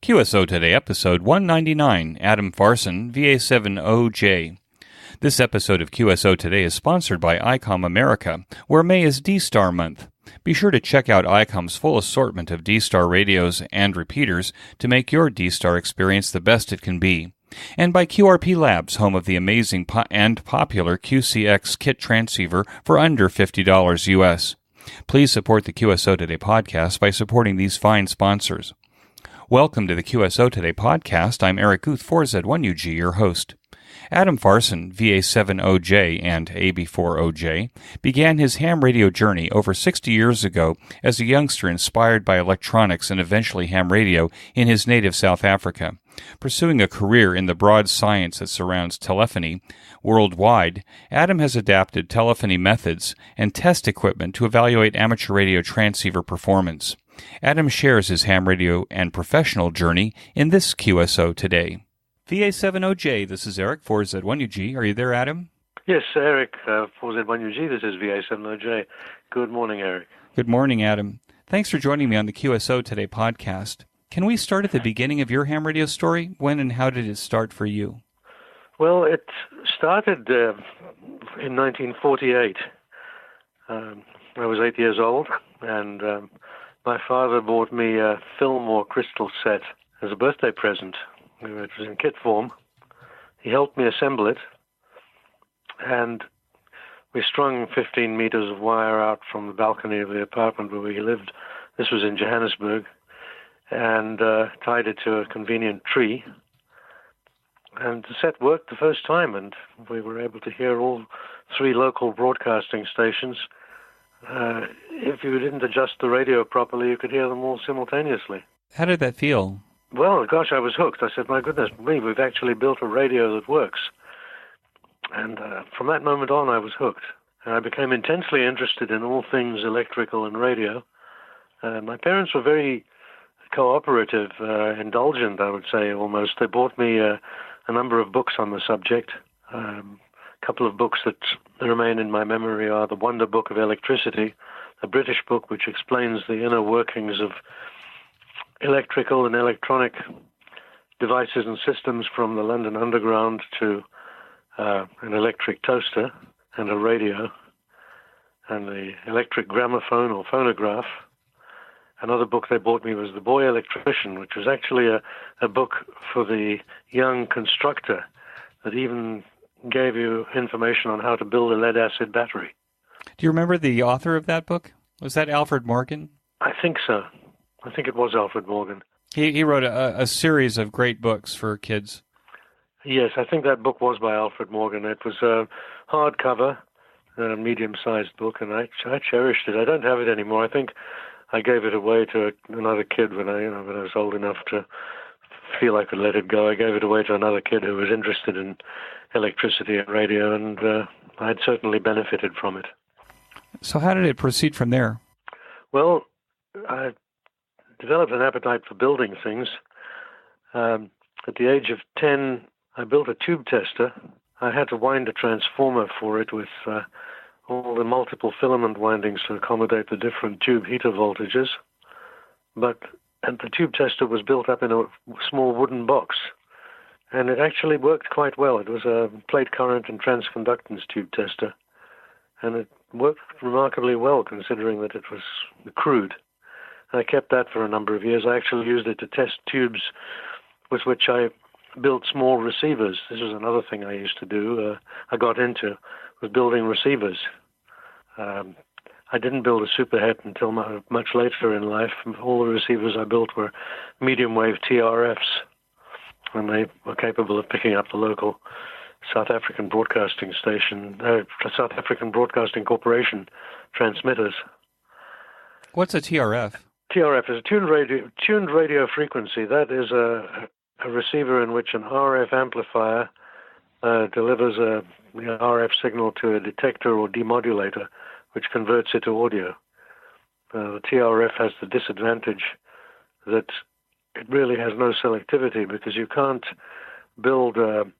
QSO Today, episode 199, Adam Farson, VA7OJ. This episode of QSO Today is sponsored by ICOM America, where May is D-Star Month. Be sure to check out ICOM's full assortment of D-Star radios and repeaters to make your D-Star experience the best it can be. And by QRP Labs, home of the amazing and popular QCX kit transceiver for under $50 US. Please support the QSO Today podcast by supporting these fine sponsors. Welcome to the QSO Today podcast. I'm Eric Guth, VA7OJ, your host. Adam Farson, VA7OJ and AB4OJ, began his ham radio journey over 60 years ago as a youngster inspired by electronics and eventually ham radio in his native South Africa. Pursuing a career in the broad science that surrounds telephony worldwide, Adam has adapted telephony methods and test equipment to evaluate amateur radio transceiver performance. Adam shares his ham radio and professional journey in this QSO Today. VA7OJ, this is Eric, VA7OJ. Are you there, Adam? Yes, Eric, VA7OJ, this is VA7OJ. Good morning, Eric. Good morning, Adam. Thanks for joining me on the QSO Today podcast. Can we start at the beginning of your ham radio story? When and how did it start for you? Well, it started in 1948. I was 8 years old, and my father bought me a Fillmore crystal set as a birthday present. It was in kit form. He helped me assemble it, and we strung 15 meters of wire out from the balcony of the apartment where we lived. This was in Johannesburg, and tied it to a convenient tree. And the set worked the first time, and we were able to hear all three local broadcasting stations. If you didn't adjust the radio properly, you could hear them all simultaneously. How did that feel? Well, gosh, I was hooked. I said, my goodness me, we've actually built a radio that works. And from that moment on, I was hooked. And I became intensely interested in all things electrical and radio. My parents were very cooperative, indulgent, I would say, almost. They bought me a number of books on the subject. A couple of books that remain in my memory are The Wonder Book of Electricity, a British book which explains the inner workings of electrical and electronic devices and systems from the London Underground to an electric toaster and a radio and the electric gramophone or phonograph. Another book they bought me was The Boy Electrician, which was actually a book for the young constructor that even gave you information on how to build a lead-acid battery. Do you remember the author of that book? Was that Alfred Morgan? I think so. I think it was Alfred Morgan. He wrote a series of great books for kids. Yes, I think that book was by Alfred Morgan. It was a hardcover, a medium-sized book, and I cherished it. I don't have it anymore. I think I gave it away to another kid when I was old enough to feel I could let it go. I gave it away to another kid who was interested in electricity and radio, and I'd certainly benefited from it. So how did it proceed from there? Well, I developed an appetite for building things. At the age of 10, I built a tube tester. I had to wind a transformer for it with all the multiple filament windings to accommodate the different tube heater voltages. And the tube tester was built up in a small wooden box, and it actually worked quite well. It was a plate current and transconductance tube tester, and it worked remarkably well considering that it was crude. I kept that for a number of years. I actually used it to test tubes with which I built small receivers. This was another thing I used to do. I got into was building receivers. I didn't build a superhet until much later in life. All the receivers I built were medium-wave TRFs, and they were capable of picking up the local South African Broadcasting South African Broadcasting Corporation transmitters. What's a TRF? TRF is a tuned radio frequency. That is a receiver in which an RF amplifier delivers the RF signal to a detector or demodulator, which converts it to audio. The TRF has the disadvantage that it really has no selectivity, because you can't build an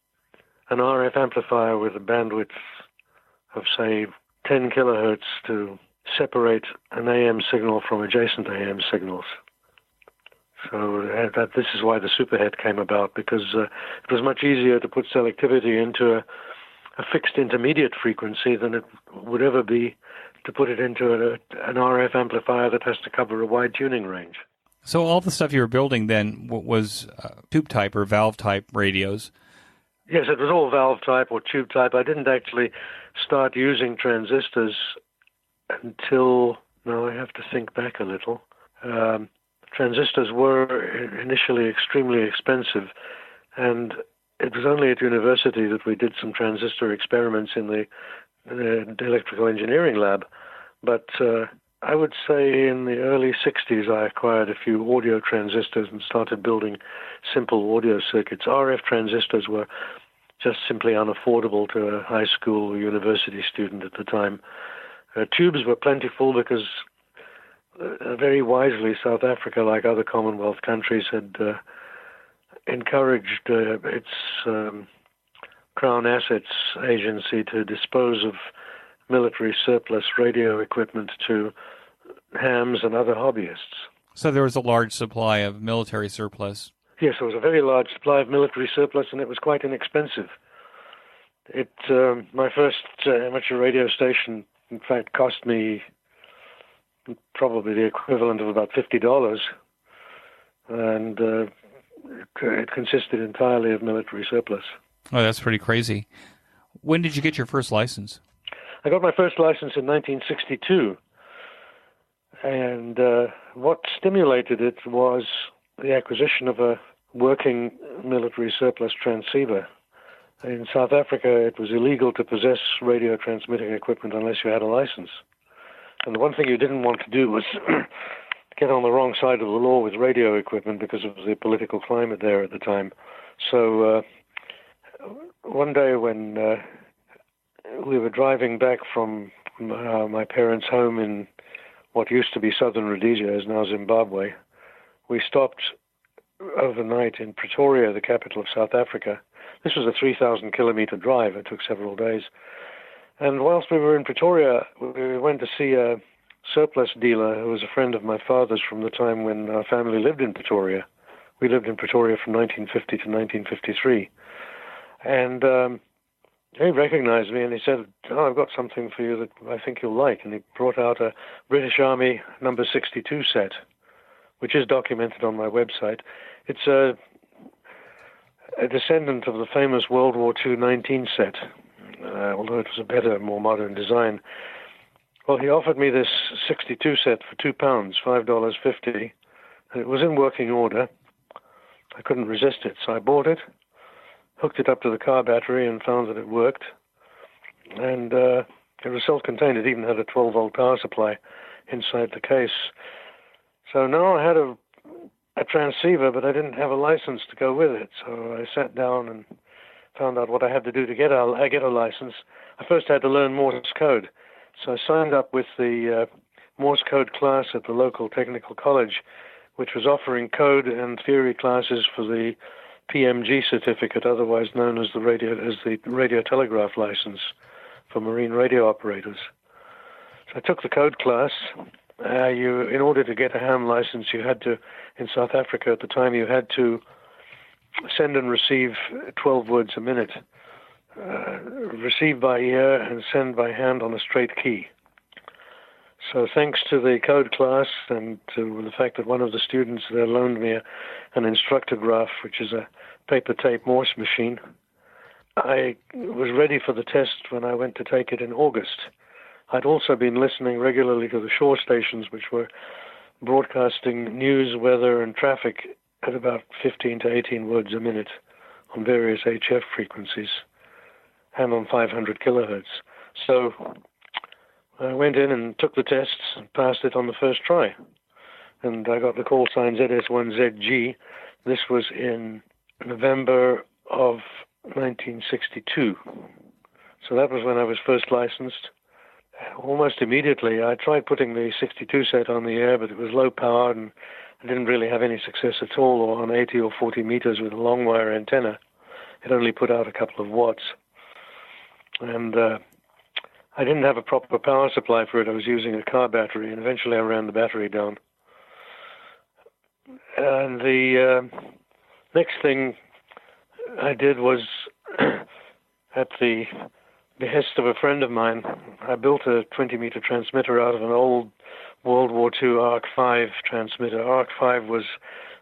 RF amplifier with a bandwidth of, say, 10 kilohertz to separate an AM signal from adjacent AM signals. So this is why the superhet came about, because it was much easier to put selectivity into a fixed intermediate frequency than it would ever be to put it into an RF amplifier that has to cover a wide tuning range. So all the stuff you were building then was tube type or valve type radios? Yes, it was all valve type or tube type. I didn't actually start using transistors until, now I have to think back a little. Transistors were initially extremely expensive, and it was only at university that we did some transistor experiments in the electrical engineering lab. But I would say in the early 60s I acquired a few audio transistors and started building simple audio circuits. RF transistors were just simply unaffordable to a high school or university student at the time. Tubes were plentiful because very wisely South Africa, like other Commonwealth countries, had encouraged its Crown Assets Agency to dispose of military surplus radio equipment to hams and other hobbyists. So there was a large supply of military surplus. Yes, there was a very large supply of military surplus, and it was quite inexpensive. My first amateur radio station, in fact, cost me probably the equivalent of about $50, and it consisted entirely of military surplus. Oh, that's pretty crazy. When did you get your first license? I got my first license in 1962, and what stimulated it was the acquisition of a working military surplus transceiver. In South Africa, it was illegal to possess radio transmitting equipment unless you had a license. And the one thing you didn't want to do was get on the wrong side of the law with radio equipment because of the political climate there at the time. So one day when we were driving back from my parents' home in what used to be southern Rhodesia, is now Zimbabwe, we stopped overnight in Pretoria, the capital of South Africa. This was a 3,000-kilometer drive. It took several days. And whilst we were in Pretoria, we went to see a surplus dealer who was a friend of my father's from the time when our family lived in Pretoria. We lived in Pretoria from 1950 to 1953. And he recognized me and he said, "Oh, I've got something for you that I think you'll like." And he brought out a British Army number 62 set, which is documented on my website. It's a descendant of the famous World War II 19 set, although it was a better, more modern design. Well, he offered me this 62 set for £2, $5.50, and it was in working order. I couldn't resist it, so I bought it, hooked it up to the car battery, and found that it worked. And it was self-contained. It even had a 12-volt power supply inside the case. So now I had a transceiver, but I didn't have a license to go with it. So I sat down and found out what I had to do to get a license. I first had to learn Morse code. So I signed up with the Morse code class at the local technical college, which was offering code and theory classes for the PMG certificate, otherwise known as the radio telegraph license for marine radio operators. So I took the code class. In order to get a ham license, you had to, in South Africa at the time, you had to send and receive 12 words a minute, receive by ear and send by hand on a straight key. So thanks to the code class and to the fact that one of the students there loaned me an instructograph, which is a paper tape Morse machine, I was ready for the test when I went to take it in August. I'd also been listening regularly to the shore stations, which were broadcasting news, weather, and traffic at about 15 to 18 words a minute on various HF frequencies and on 500 kilohertz. So I went in and took the tests and passed it on the first try. And I got the call sign ZS1ZG. This was in November of 1962. So that was when I was first licensed. Almost immediately, I tried putting the 62 set on the air, but it was low powered and I didn't really have any success at all, or on 80 or 40 meters with a long wire antenna. It only put out a couple of watts. And I didn't have a proper power supply for it. I was using a car battery, and eventually I ran the battery down. And the next thing I did was, at the behest of a friend of mine, I built a 20-meter transmitter out of an old World War II ARC-V transmitter. ARC-V was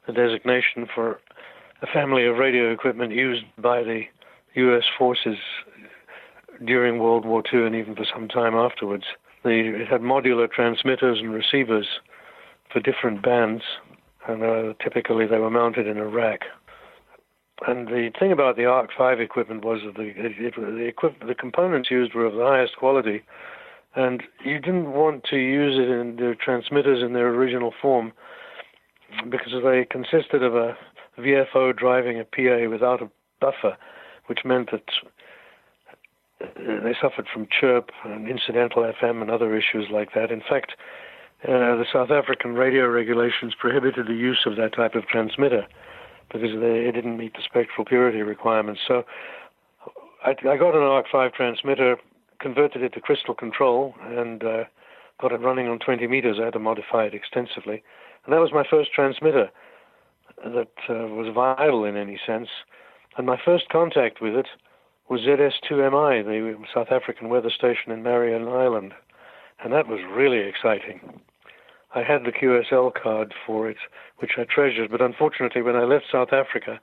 the designation for a family of radio equipment used by the U.S. forces during World War II and even for some time afterwards. It had modular transmitters and receivers for different bands, and typically they were mounted in a rack. And the thing about the ARC-V equipment was that the components used were of the highest quality, and you didn't want to use it in the transmitters in their original form because they consisted of a VFO driving a PA without a buffer, which meant that they suffered from chirp and incidental FM and other issues like that. In fact, the South African radio regulations prohibited the use of that type of transmitter because it didn't meet the spectral purity requirements. So I got an ARC-V transmitter, converted it to crystal control, and got it running on 20 meters. I had to modify it extensively. And that was my first transmitter that was viable in any sense. And my first contact with it was ZS2MI, the South African weather station in Marion Island. And that was really exciting. I had the QSL card for it, which I treasured, but unfortunately when I left South Africa,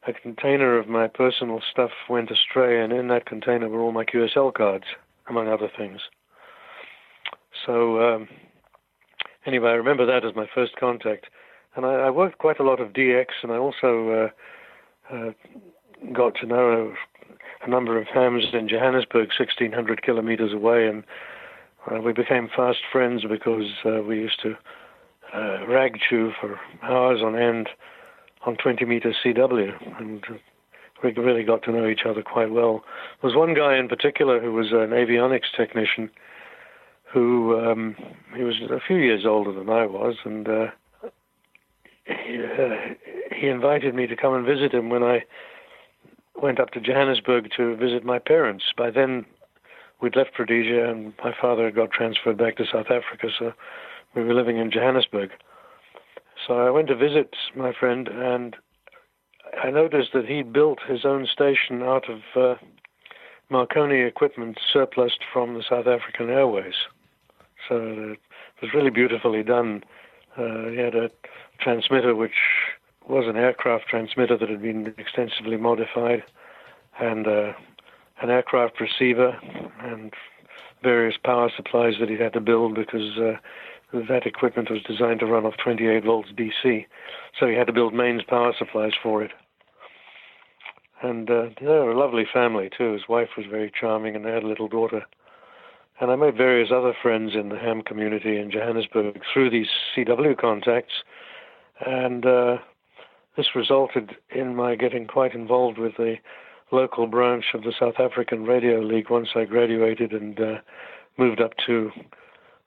a container of my personal stuff went astray, and in that container were all my QSL cards, among other things. So anyway, I remember that as my first contact. And I worked quite a lot of DX, and I also got to know a number of hams in Johannesburg, 1,600 kilometers away, and we became fast friends because we used to rag chew for hours on end on 20-meter CW, and we really got to know each other quite well. There was one guy in particular who was an avionics technician who he was a few years older than I was, and he invited me to come and visit him when I went up to Johannesburg to visit my parents. By then, we'd left Rhodesia, and my father had got transferred back to South Africa, so we were living in Johannesburg. So I went to visit my friend, and I noticed that he'd built his own station out of Marconi equipment surplused from the South African Airways. So it was really beautifully done. He had a transmitter which was an aircraft transmitter that had been extensively modified, and an aircraft receiver, and various power supplies that he had to build because that equipment was designed to run off 28 volts DC. So he had to build mains power supplies for it. And they were a lovely family too. His wife was very charming, and they had a little daughter. And I made various other friends in the ham community in Johannesburg through these CW contacts. And this resulted in my getting quite involved with the local branch of the South African Radio League once I graduated and moved up to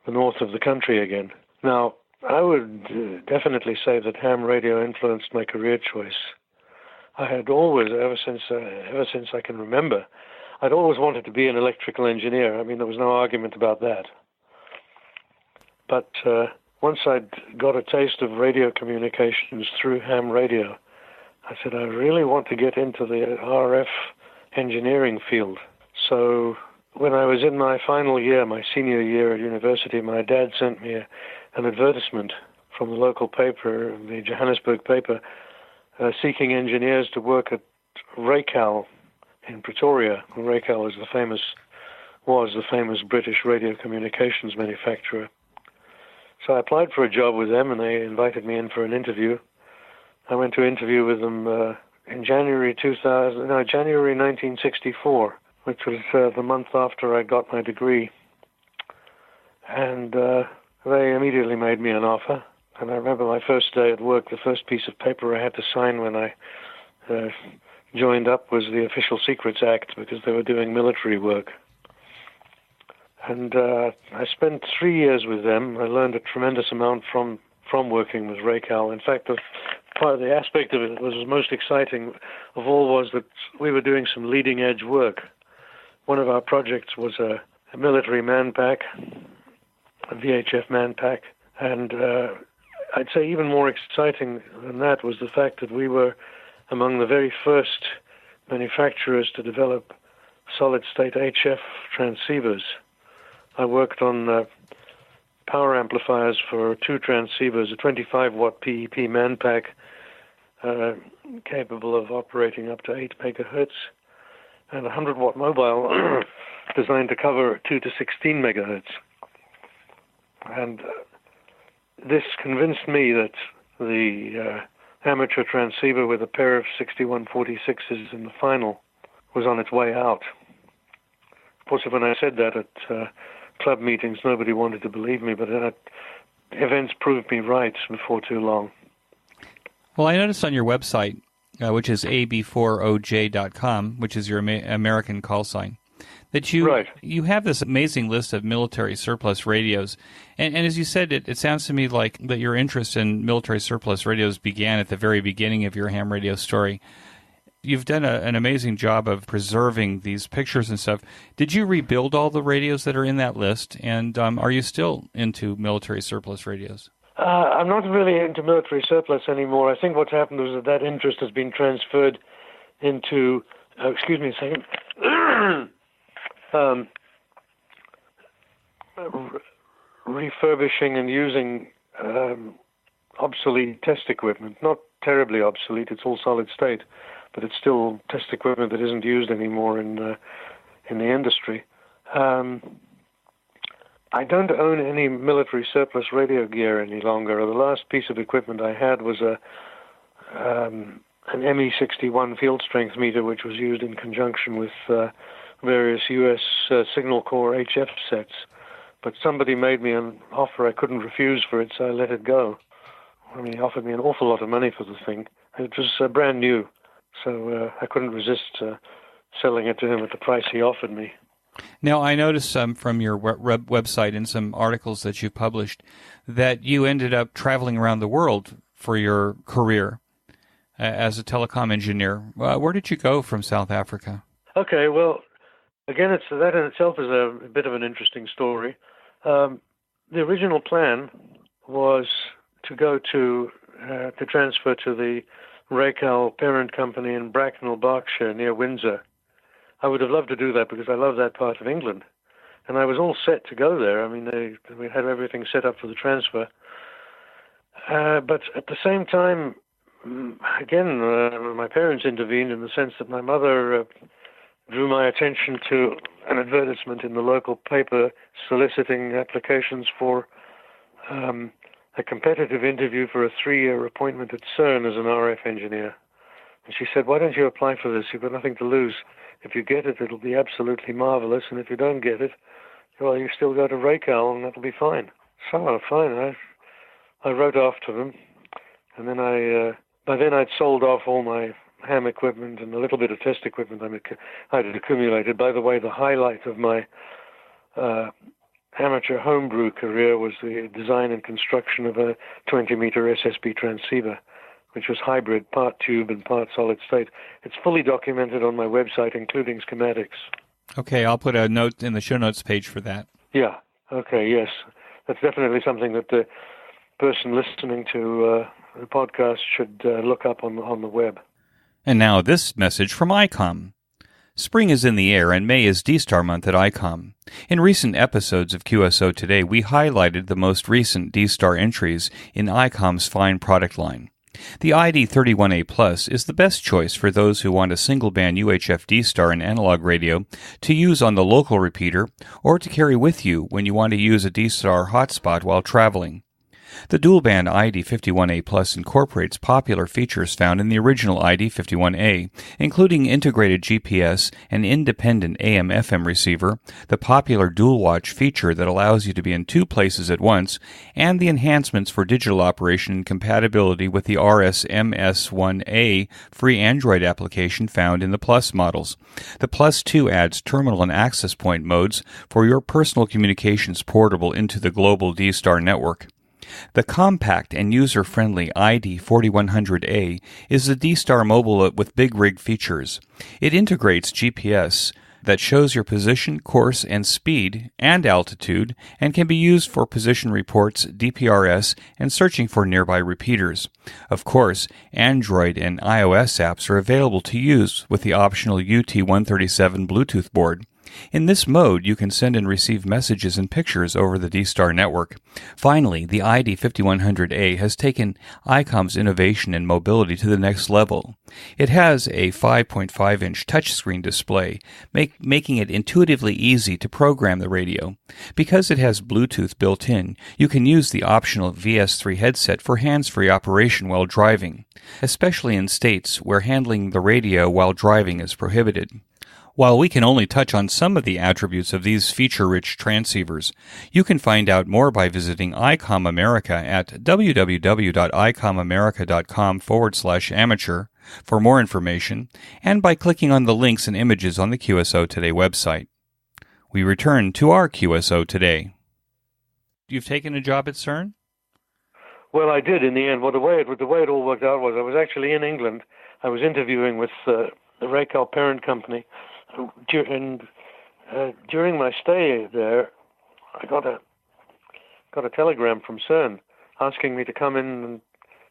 the north of the country again. Now, I would definitely say that ham radio influenced my career choice. I had always, ever since I can remember, I'd always wanted to be an electrical engineer. I mean, there was no argument about that. But once I'd got a taste of radio communications through ham radio, I said, I really want to get into the RF engineering field. So when I was in my final year, my senior year at university, my dad sent me an advertisement from the local paper, the Johannesburg paper, seeking engineers to work at Raycal in Pretoria. Raycal was the famous British radio communications manufacturer. So I applied for a job with them, and they invited me in for an interview. I went to interview with them in January 1964, which was the month after I got my degree. And they immediately made me an offer. And I remember my first day at work, the first piece of paper I had to sign when I joined up was the Official Secrets Act, because they were doing military work. And I spent 3 years with them. I learned a tremendous amount from working with Raycal. In fact, part of the aspect of it that was most exciting of all was that we were doing some leading-edge work. One of our projects was a military man pack, a VHF man pack, and I'd say even more exciting than that was the fact that we were among the very first manufacturers to develop solid-state HF transceivers. I worked on power amplifiers for two transceivers, a 25-watt PEP man-pack capable of operating up to 8 megahertz, and a 100-watt mobile designed to cover 2 to 16 megahertz. And this convinced me that the amateur transceiver with a pair of 6146s in the final was on its way out. Of course, when I said that at club meetings, nobody wanted to believe me, but events proved me right before too long. Well, I noticed on your website, which is VA7OJ.com, which is your American call sign, that you have this amazing list of military surplus radios. And as you said, it sounds to me like that your interest in military surplus radios began at the very beginning of your ham radio story. You've done an amazing job of preserving these pictures and stuff. Did you rebuild all the radios that are in that list? And are you still into military surplus radios? I'm not really into military surplus anymore. I think what's happened is that interest has been transferred into... excuse me a second. Refurbishing and using obsolete test equipment. Not terribly obsolete, it's all solid state, but it's still test equipment that isn't used anymore in the industry. I don't own any military surplus radio gear any longer. The last piece of equipment I had was an ME61 field strength meter, which was used in conjunction with various U.S. Signal Corps HF sets. But somebody made me an offer I couldn't refuse for it, so I let it go. I mean, he offered me an awful lot of money for the thing. It was brand new, so I couldn't resist selling it to him at the price he offered me. Now, I noticed from your website and some articles that you published that you ended up traveling around the world for your career as a telecom engineer. Where did you go from South Africa? Okay, well, again, that in itself is a bit of an interesting story. The original plan was to go to transfer to the Racal parent company in Bracknell, Berkshire, near Windsor. I would have loved to do that because I love that part of England. And I was all set to go there. I mean, we had everything set up for the transfer. But at the same time, again, my parents intervened in the sense that my mother drew my attention to an advertisement in the local paper soliciting applications for a competitive interview for a 3-year appointment at CERN as an RF engineer. And she said, "Why don't you apply for this? You've got nothing to lose. If you get it, it'll be absolutely marvelous. And if you don't get it, well, you still go to Racal and that'll be fine." So, fine. I wrote off to them. And then by then I'd sold off all my ham equipment and a little bit of test equipment I had accumulated. By the way, the highlight of my amateur homebrew career was the design and construction of a 20-meter SSB transceiver, which was hybrid, part tube and part solid state. It's fully documented on my website, including schematics. Okay, I'll put a note in the show notes page for that. Yeah, okay, yes. That's definitely something that the person listening to the podcast should look up on the web. And now this message from ICOM. Spring is in the air, and May is D-Star month at ICOM. In recent episodes of QSO Today, we highlighted the most recent D-Star entries in ICOM's fine product line. The ID31A Plus is the best choice for those who want a single-band UHF D-Star and analog radio to use on the local repeater or to carry with you when you want to use a D-Star hotspot while traveling. The dual-band ID51A Plus incorporates popular features found in the original ID51A, including integrated GPS, an independent AM/FM receiver, the popular dual-watch feature that allows you to be in two places at once, and the enhancements for digital operation and compatibility with the RSMS1A free Android application found in the Plus models. The Plus 2 adds terminal and access point modes for your personal communications portable into the global D-Star network. The compact and user-friendly ID4100A is a D-Star mobile with big rig features. It integrates GPS, that shows your position, course, and speed, and altitude, and can be used for position reports, DPRS, and searching for nearby repeaters. Of course, Android and iOS apps are available to use with the optional UT137 Bluetooth board. In this mode, you can send and receive messages and pictures over the D-Star network. Finally, the ID5100A has taken ICOM's innovation and mobility to the next level. It has a 5.5-inch touchscreen display, making it intuitively easy to program the radio. Because it has Bluetooth built in, you can use the optional VS3 headset for hands-free operation while driving, especially in states where handling the radio while driving is prohibited. While we can only touch on some of the attributes of these feature-rich transceivers, you can find out more by visiting ICOM America at www.icomamerica.com/amateur for more information, and by clicking on the links and images on the QSO Today website. We return to our QSO Today. You've taken a job at CERN? Well, I did in the end. Well, the way it all worked out was I was actually in England. I was interviewing with the Racal parent company. And during my stay there, I got a telegram from CERN asking me to come in and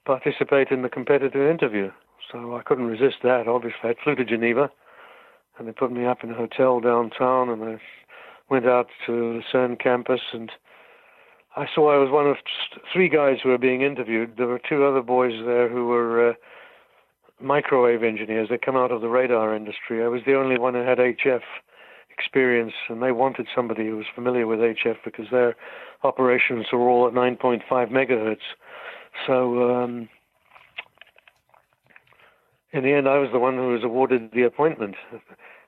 participate in the competitive interview. So I couldn't resist that, obviously. I flew to Geneva, and they put me up in a hotel downtown, and I went out to the CERN campus, and I saw I was one of three guys who were being interviewed. There were two other boys there who were microwave engineers. They come out of the radar industry. I was the only one who had HF experience, and they wanted somebody who was familiar with HF because their operations were all at 9.5 megahertz. So in the end, I was the one who was awarded the appointment,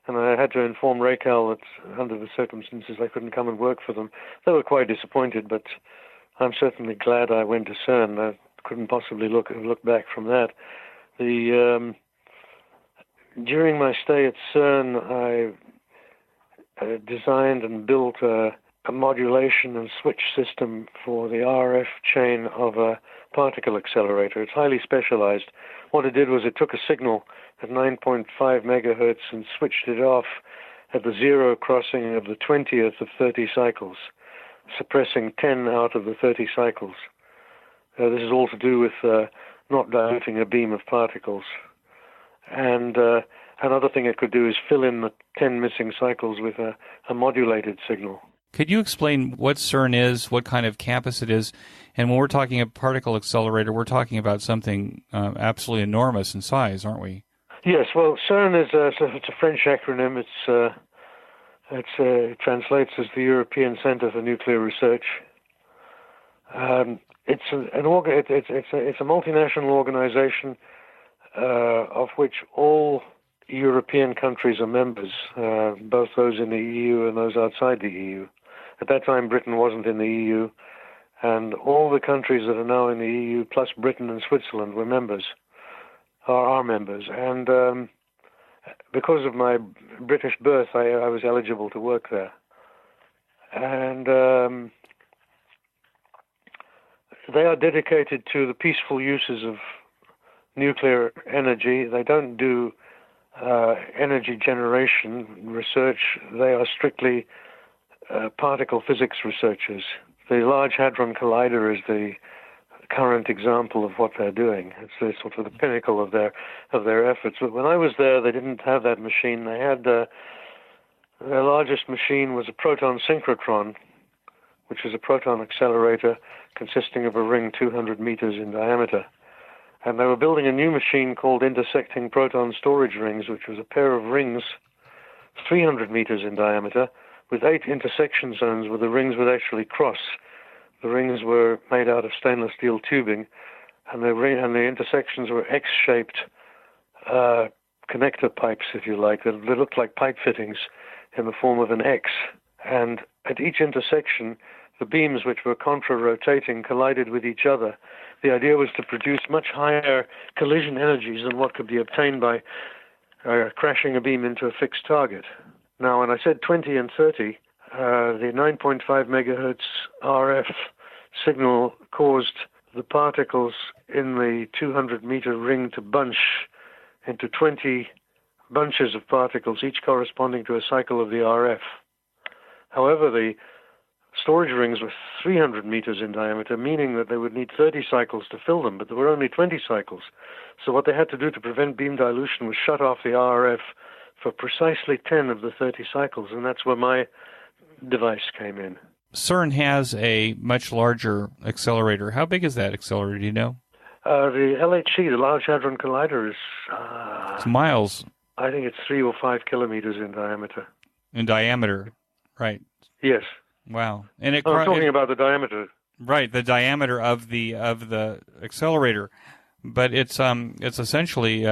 and I had to inform Racal that under the circumstances I couldn't come and work for them. They were quite disappointed, but I'm certainly glad I went to CERN. I couldn't possibly look back from that. During my stay at CERN, I designed and built a modulation and switch system for the RF chain of a particle accelerator. It's highly specialized. What it did was it took a signal at 9.5 megahertz and switched it off at the zero crossing of the 20th of 30 cycles, suppressing 10 out of the 30 cycles. This is all to do with not diluting a beam of particles. And another thing it could do is fill in the 10 missing cycles with a modulated signal. Could you explain what CERN is, what kind of campus it is? And when we're talking a particle accelerator, we're talking about something absolutely enormous in size, aren't we? Yes, well, CERN is it's a French acronym. It translates as the European Center for Nuclear Research. It's a multinational organization of which all European countries are members, both those in the EU and those outside the EU. At that time, Britain wasn't in the EU, and all the countries that are now in the EU, plus Britain and Switzerland, were members, are members. And because of my British birth, I was eligible to work there. And they are dedicated to the peaceful uses of nuclear energy. They don't do energy generation research. They are strictly particle physics researchers. The Large Hadron Collider is the current example of what they're doing. It's the sort of the pinnacle of their efforts. But when I was there, they didn't have that machine. They had their largest machine was a proton synchrotron, which is a proton accelerator consisting of a ring 200 meters in diameter. And they were building a new machine called intersecting proton storage rings, which was a pair of rings 300 meters in diameter with 8 intersection zones where the rings would actually cross. The rings were made out of stainless steel tubing, and the intersections were X-shaped connector pipes, if you like. They looked like pipe fittings in the form of an X. And at each intersection, the beams, which were contra-rotating, collided with each other. The idea was to produce much higher collision energies than what could be obtained by crashing a beam into a fixed target. Now, when I said 20 and 30, the 9.5 megahertz RF signal caused the particles in the 200-meter ring to bunch into 20 bunches of particles, each corresponding to a cycle of the RF. However, the storage rings were 300 meters in diameter, meaning that they would need 30 cycles to fill them, but there were only 20 cycles. So what they had to do to prevent beam dilution was shut off the RF for precisely 10 of the 30 cycles, and that's where my device came in. CERN has a much larger accelerator. How big is that accelerator, do you know? The LHC, the Large Hadron Collider, is... It's miles. I think it's 3 or 5 kilometers in diameter. In diameter, right. Yes. Wow. And I'm talking about the diameter. Right, the diameter of the accelerator. But it's essentially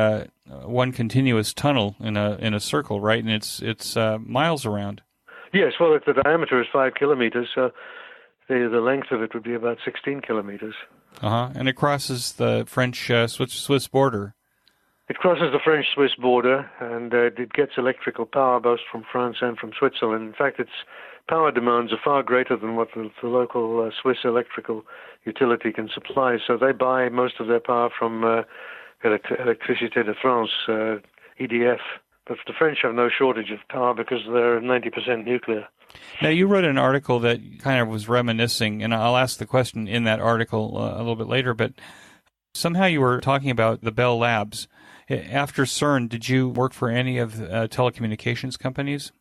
one continuous tunnel in a circle, right? And it's miles around. Yes, well, if the diameter is 5 kilometers, so the length of it would be about 16 kilometers. And it crosses the French-Swiss border. It crosses the French-Swiss border, and it gets electrical power both from France and from Switzerland. In fact, its power demands are far greater than what the local Swiss electrical utility can supply. So they buy most of their power from Électricité de France, EDF. But the French have no shortage of power because they're 90% nuclear. Now, you wrote an article that kind of was reminiscing, and I'll ask the question in that article a little bit later, but somehow you were talking about the Bell Labs. After CERN, did you work for any of the telecommunications companies?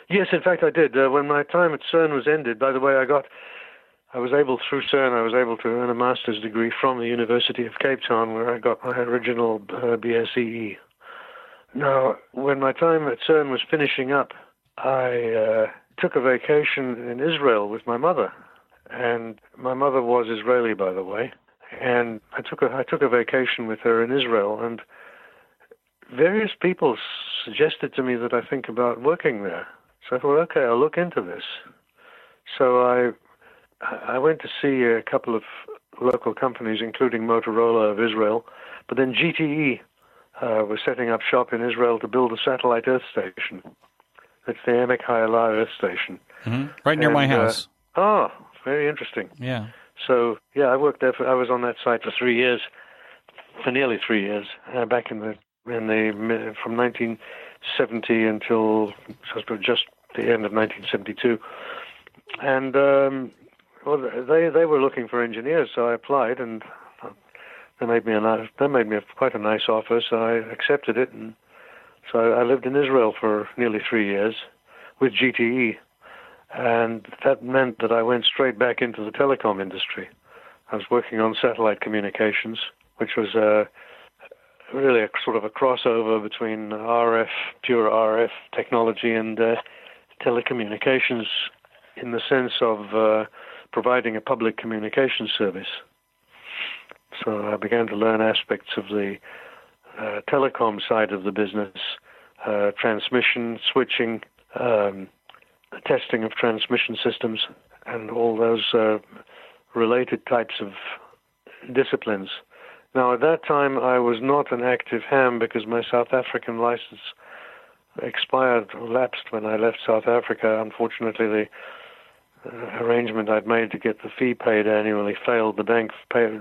Yes, in fact, I did. When my time at CERN was ended, by the way, through CERN, I was able to earn a master's degree from the University of Cape Town, where I got my original BSE. Now, when my time at CERN was finishing up, I took a vacation in Israel with my mother. And my mother was Israeli, by the way. And I took a vacation with her in Israel, and various people suggested to me that I think about working there. So I thought, okay, I'll look into this. So I went to see a couple of local companies, including Motorola of Israel, but then GTE was setting up shop in Israel to build a satellite Earth station. It's the Emek Hayala Earth Station. Mm-hmm. Right near my house. Very interesting. Yeah. So, yeah, I worked there. I was on that site for nearly 3 years, back from 1970 until just the end of 1972. And they were looking for engineers, so I applied, and they made me quite a nice offer. So I accepted it, and so I lived in Israel for nearly 3 years with GTE. And that meant that I went straight back into the telecom industry. I was working on satellite communications, which was really a sort of a crossover between pure RF technology and telecommunications in the sense of providing a public communication service. So I began to learn aspects of the telecom side of the business, transmission, switching, testing of transmission systems, and all those related types of disciplines. Now, at that time, I was not an active ham because my South African license lapsed when I left South Africa. Unfortunately, the arrangement I'd made to get the fee paid annually failed. The bank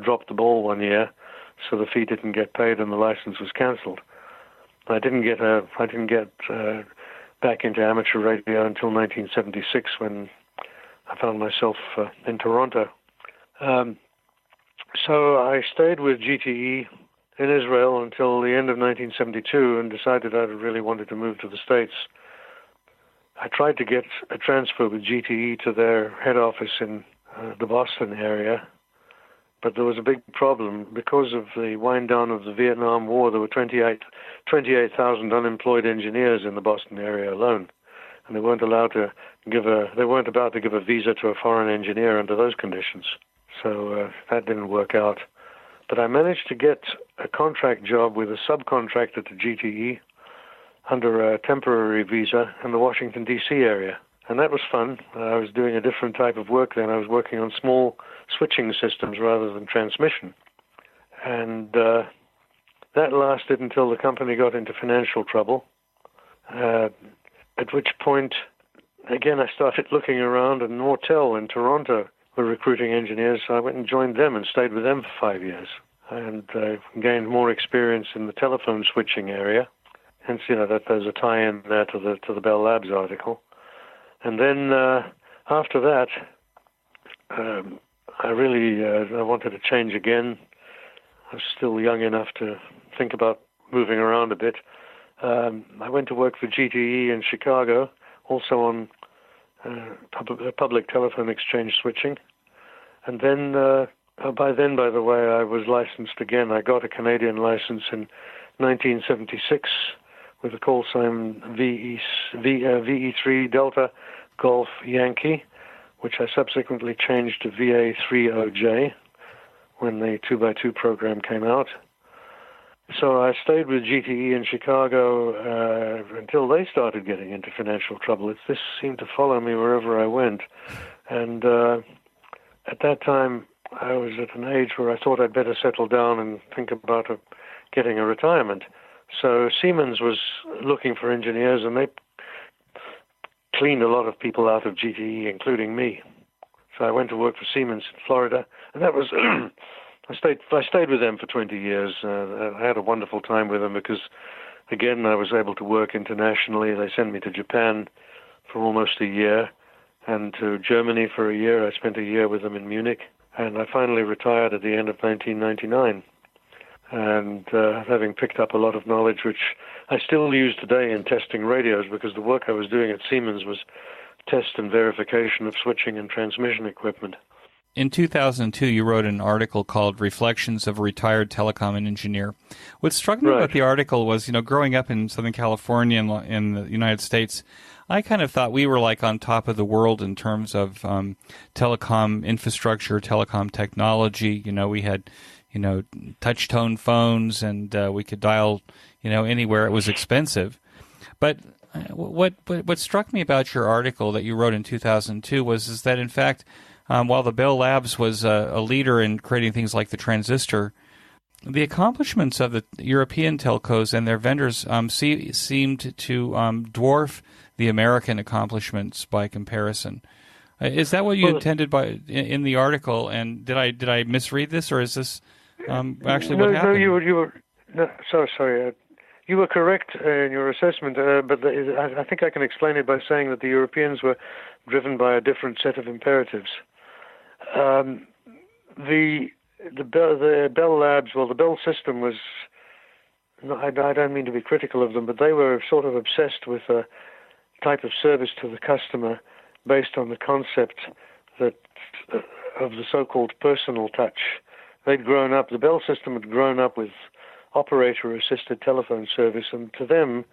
dropped the ball one year, so the fee didn't get paid and the license was cancelled. I didn't get back into amateur radio until 1976 when I found myself in Toronto. So I stayed with GTE in Israel until the end of 1972 and decided I really wanted to move to the States. I tried to get a transfer with GTE to their head office in the Boston area, but there was a big problem. Because of the wind down of the Vietnam War, there were 28,000 unemployed engineers in the Boston area alone, and they weren't about to give a visa to a foreign engineer under those conditions. So that didn't work out. But I managed to get a contract job with a subcontractor to GTE under a temporary visa in the Washington, D.C. area. And that was fun. I was doing a different type of work then. I was working on small switching systems rather than transmission. And that lasted until the company got into financial trouble, at which point, again, I started looking around, and Nortel in Toronto were recruiting engineers, so I went and joined them and stayed with them for 5 years. And gained more experience in the telephone switching area. hence, that there's a tie-in there to the Bell Labs article. And then after that, I wanted to change again. I was still young enough to think about moving around a bit. I went to work for GTE in Chicago, also on public telephone exchange switching. And then, by the way, I was licensed again. I got a Canadian license in 1976 with a call sign VE3 Delta Golf Yankee, which I subsequently changed to VA7OJ when the 2x2 program came out. So I stayed with GTE in Chicago until they started getting into financial trouble. This seemed to follow me wherever I went. And at that time, I was at an age where I thought I'd better settle down and think about getting a retirement. So Siemens was looking for engineers, and they cleaned a lot of people out of GTE, including me. So I went to work for Siemens in Florida, and that was I stayed with them for 20 years. I had a wonderful time with them because, again, I was able to work internationally. They sent me to Japan for almost a year, and to Germany for a year. I spent a year with them in Munich, and I finally retired at the end of 1999. And having picked up a lot of knowledge, which I still use today in testing radios, because the work I was doing at Siemens was test and verification of switching and transmission equipment. In 2002, you wrote an article called Reflections of a Retired Telecom Engineer. What struck me about the article was, growing up in Southern California in the United States, I kind of thought we were like on top of the world in terms of telecom infrastructure, telecom technology. We had, touch tone phones, and we could dial, anywhere. It was expensive. But what struck me about your article that you wrote in 2002 is that, in fact, while the Bell Labs was a leader in creating things like the transistor, the accomplishments of the European telcos and their vendors seemed to dwarf the American accomplishments by comparison. Is that what you intended in the article? And did I misread this, or is this actually what happened? Sorry. You were correct in your assessment, but I think I can explain it by saying that the Europeans were driven by a different set of imperatives. The Bell Labs, the Bell system was, I don't mean to be critical of them, but they were sort of obsessed with a type of service to the customer based on the concept of the so-called personal touch. The Bell system had grown up with operator-assisted telephone service, and to them,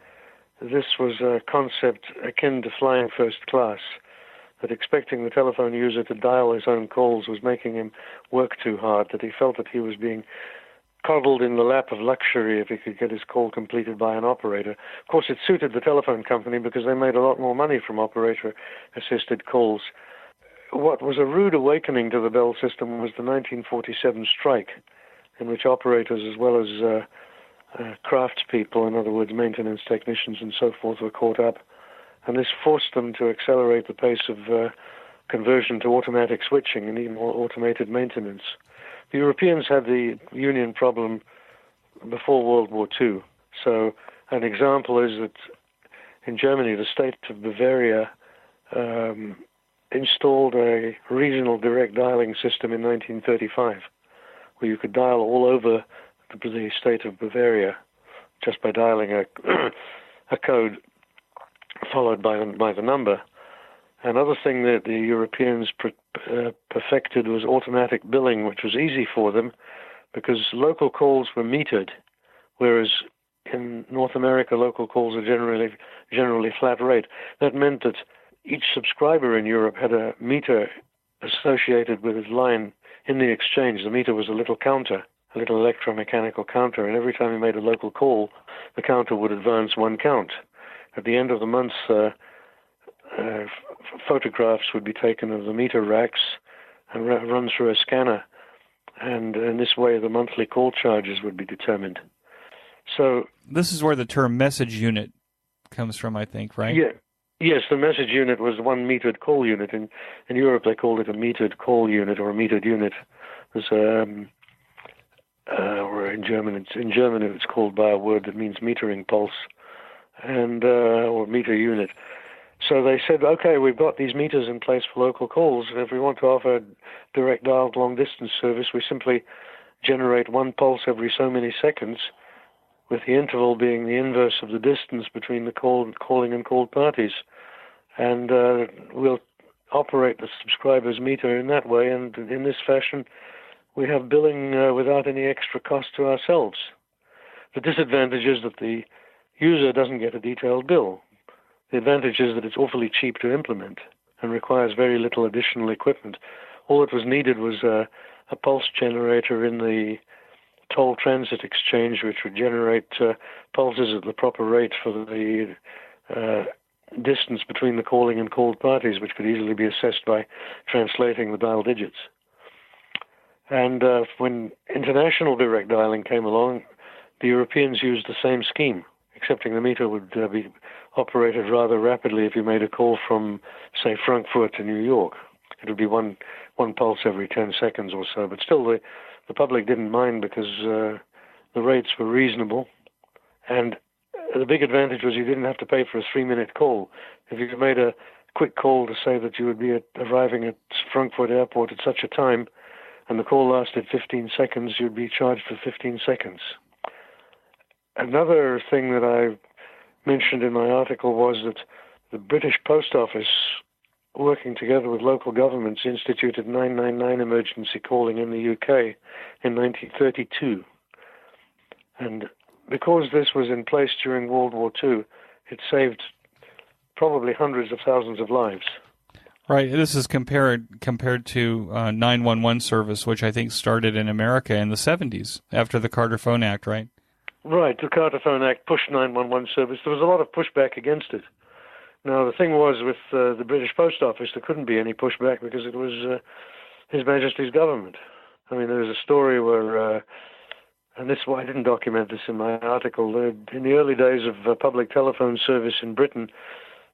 this was a concept akin to flying first class, that expecting the telephone user to dial his own calls was making him work too hard, that he felt that he was being coddled in the lap of luxury if he could get his call completed by an operator. Of course, it suited the telephone company because they made a lot more money from operator-assisted calls. What was a rude awakening to the Bell system was the 1947 strike, in which operators as well as craftspeople, in other words, maintenance technicians and so forth, were caught up. And this forced them to accelerate the pace of conversion to automatic switching and even more automated maintenance. The Europeans had the union problem before World War II. So an example is that in Germany, the state of Bavaria installed a regional direct dialing system in 1935, where you could dial all over the state of Bavaria just by dialing a code followed by the number. Another thing that the Europeans perfected was automatic billing, which was easy for them because local calls were metered, whereas in North America, local calls are generally flat rate. That meant that each subscriber in Europe had a meter associated with his line in the exchange. The meter was a little counter, a little electromechanical counter, and every time he made a local call, the counter would advance one count. At the end of the month, photographs would be taken of the meter racks and run through a scanner, and in this way the monthly call charges would be determined. So this is where the term message unit comes from, I think, right? Yeah. Yes, the message unit was one metered call unit. In Europe, they called it a metered call unit or a metered unit. Or in German, it's called by a word that means metering pulse. and or meter unit. So they said, okay, we've got these meters in place for local calls, and if we want to offer direct dialed long-distance service, we simply generate one pulse every so many seconds, with the interval being the inverse of the distance between the calling and called parties. And we'll operate the subscriber's meter in that way, and in this fashion, we have billing without any extra cost to ourselves. The disadvantage is that the user doesn't get a detailed bill. The advantage is that it's awfully cheap to implement and requires very little additional equipment. All that was needed was a pulse generator in the toll transit exchange, which would generate pulses at the proper rate for the distance between the calling and called parties, which could easily be assessed by translating the dial digits. And when international direct dialing came along, the Europeans used the same scheme, excepting the meter would be operated rather rapidly if you made a call from, say, Frankfurt to New York. It would be one pulse every 10 seconds or so. But still, the public didn't mind because the rates were reasonable. And the big advantage was you didn't have to pay for a 3-minute call. If you made a quick call to say that you would be arriving at Frankfurt Airport at such a time, and the call lasted 15 seconds, you'd be charged for 15 seconds. Another thing that I mentioned in my article was that the British Post Office, working together with local governments, instituted 999 emergency calling in the UK in 1932. And because this was in place during World War II, it saved probably hundreds of thousands of lives. Right. This is compared to 911 service, which I think started in America in the 70s after the Carter Phone Act, right? Right. The Carter Phone Act pushed 911 service. There was a lot of pushback against it. Now, the thing was with the British Post Office, there couldn't be any pushback because it was His Majesty's government. I mean, there was a story where, and this I didn't document this in my article, in the early days of public telephone service in Britain,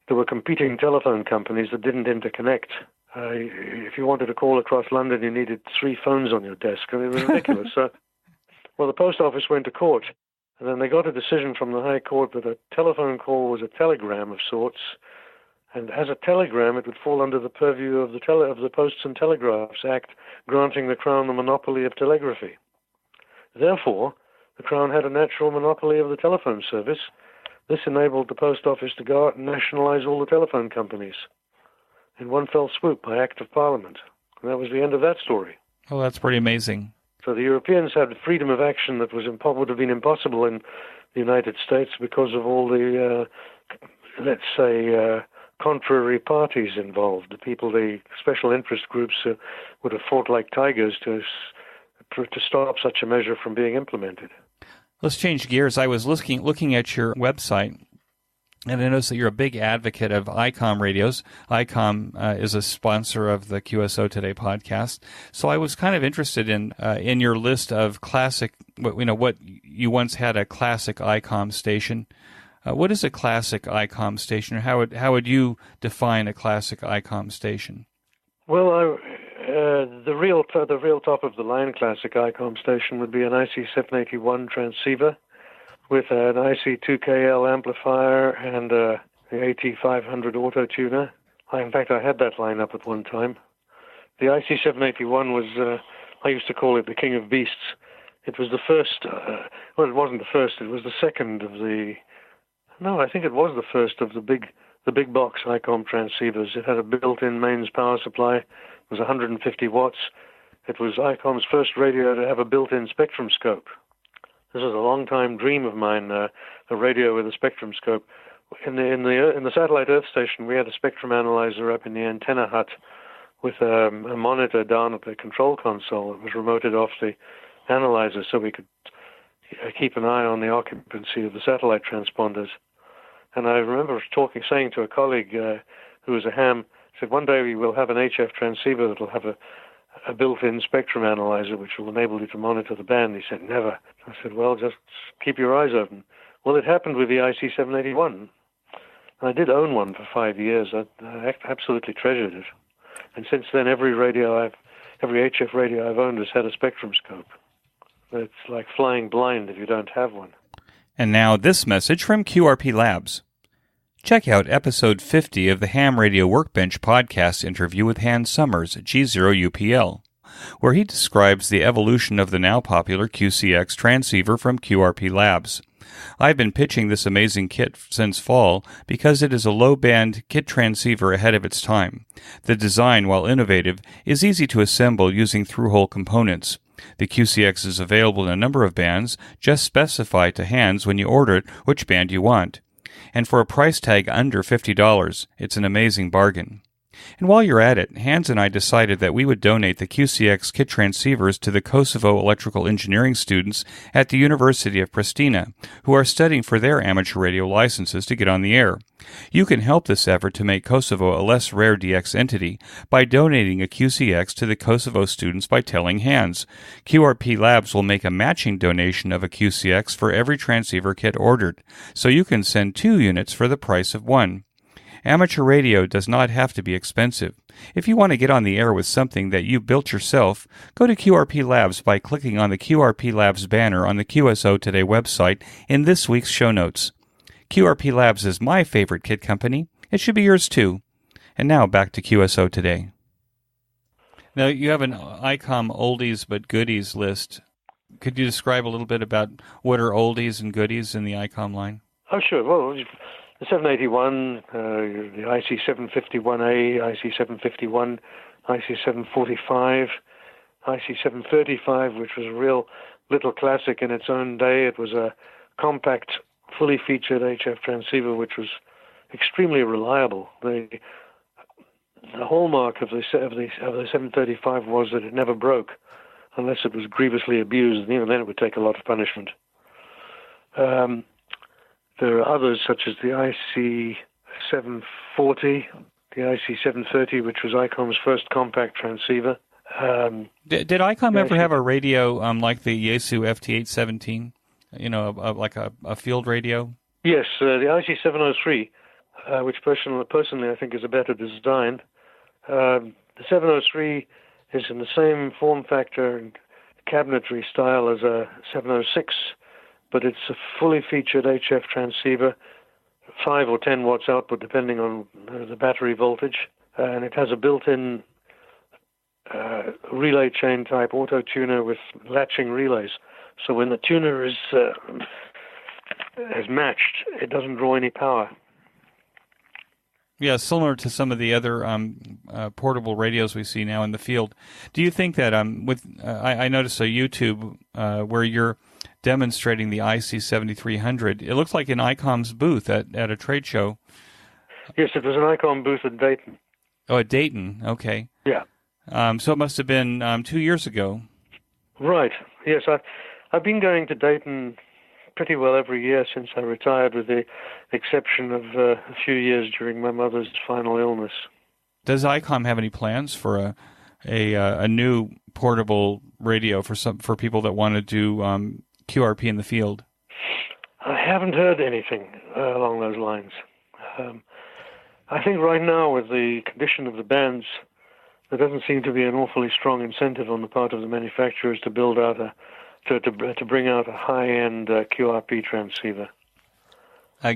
there were competing telephone companies that didn't interconnect. If you wanted to call across London, you needed 3 phones on your desk, and it was ridiculous. So, well, the Post Office went to court, and then they got a decision from the High Court that a telephone call was a telegram of sorts, and as a telegram, it would fall under the purview of the Posts and Telegraphs Act, granting the Crown the monopoly of telegraphy. Therefore, the Crown had a natural monopoly of the telephone service. This enabled the Post Office to go out and nationalize all the telephone companies in one fell swoop by Act of Parliament. And that was the end of that story. Oh, that's pretty amazing. So the Europeans had freedom of action that would have been impossible in the United States because of all the, let's say, contrary parties involved. The special interest groups would have fought like tigers to stop such a measure from being implemented. Let's change gears. I was looking at your website, and I noticed that you're a big advocate of ICOM radios. ICOM is a sponsor of the QSO Today podcast. So I was kind of interested in your list of classic, what you once had a classic ICOM station. What is a classic ICOM station, or how would you define a classic ICOM station? Well, the real top of the line classic ICOM station would be an IC781 transceiver with an IC2KL amplifier and the AT500 auto tuner. In fact, I had that line up at one time. The IC781 was, I used to call it the king of beasts. It was the first, well, it wasn't the first, it was the second of the, no, I think it was the first of the big box ICOM transceivers. It had a built-in mains power supply. It was 150 watts. It was ICOM's first radio to have a built-in spectrum scope. This was a long-time dream of mine, a radio with a spectrum scope. In the satellite Earth station, we had a spectrum analyzer up in the antenna hut with a monitor down at the control console. It was remoted off the analyzer so we could keep an eye on the occupancy of the satellite transponders. And I remember saying to a colleague who was a ham, said, one day we will have an HF transceiver that will have a built-in spectrum analyzer which will enable you to monitor the band. He said, never. I said, well, just keep your eyes open. Well, it happened with the IC781. I did own one for 5 years. I absolutely treasured it. And since then, every HF radio I've owned has had a spectrum scope. It's like flying blind if you don't have one. And now this message from QRP Labs. Check out episode 50 of the Ham Radio Workbench podcast interview with Hans Summers, G0UPL, where he describes the evolution of the now popular QCX transceiver from QRP Labs. I've been pitching this amazing kit since fall because it is a low-band kit transceiver ahead of its time. The design, while innovative, is easy to assemble using through-hole components. The QCX is available in a number of bands. Just specify to Hans when you order it which band you want. And for a price tag under $50, it's an amazing bargain. And while you're at it, Hans and I decided that we would donate the QCX kit transceivers to the Kosovo electrical engineering students at the University of Pristina, who are studying for their amateur radio licenses to get on the air. You can help this effort to make Kosovo a less rare DX entity by donating a QCX to the Kosovo students by telling Hans. QRP Labs will make a matching donation of a QCX for every transceiver kit ordered, so you can send 2 units for the price of 1. Amateur radio does not have to be expensive. If you want to get on the air with something that you built yourself, go to QRP Labs by clicking on the QRP Labs banner on the QSO Today website in this week's show notes. QRP Labs is my favorite kit company. It should be yours too. And now back to QSO Today. Now you have an ICOM oldies but goodies list. Could you describe a little bit about what are oldies and goodies in the ICOM line? Oh, sure. Well, the 781, the IC751A, IC751, IC745, IC735, which was a real little classic in its own day. It was a compact, fully featured HF transceiver, which was extremely reliable. The hallmark of the 735 was that it never broke, unless it was grievously abused, and even then it would take a lot of punishment. There are others, such as the IC740, the IC730, which was ICOM's first compact transceiver. Did ICOM ever have a radio like the Yaesu FT817? You know, like a field radio? Yes, the IC703, which personally I think is a better design. The 703 is in the same form factor and cabinetry style as a 706, but it's a fully featured HF transceiver, 5 or 10 watts output depending on the battery voltage, and it has a built-in relay chain type auto tuner with latching relays. So when the tuner is matched, it doesn't draw any power. Yeah, similar to some of the other portable radios we see now in the field. Do you think that I noticed a YouTube where you're demonstrating the IC7300. It looks like in ICOM's booth at a trade show. Yes, it was an ICOM booth at Dayton. Oh, at Dayton. Okay. Yeah. So it must have been 2 years ago. Right. Yes, I've been going to Dayton pretty well every year since I retired, with the exception of a few years during my mother's final illness. Does ICOM have any plans for a new portable radio for people that want to do QRP in the field? I haven't heard anything along those lines. I think right now, with the condition of the bands, there doesn't seem to be an awfully strong incentive on the part of the manufacturers to build out to bring out a high-end QRP transceiver.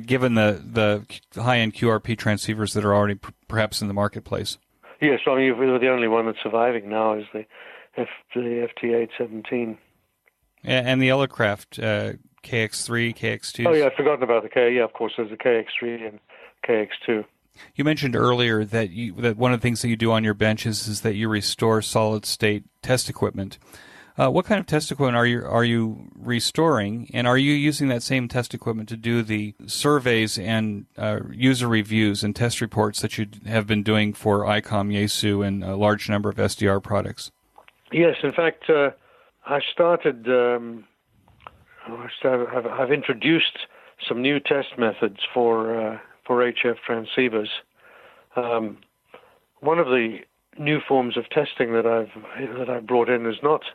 Given the high-end QRP transceivers that are already perhaps in the marketplace. Yes, I mean, the only one that's surviving now is the FT817. And the Elecraft KX3, KX2. Oh, yeah, I've forgotten about the K. Yeah, of course, there's the KX3 and KX2. You mentioned earlier that one of the things that you do on your benches is that you restore solid-state test equipment. What kind of test equipment are you restoring, and are you using that same test equipment to do the surveys and user reviews and test reports that you have been doing for ICOM, Yaesu, and a large number of SDR products? Yes, in fact, I've introduced some new test methods for HF transceivers. One of the new forms of testing that I've brought in is not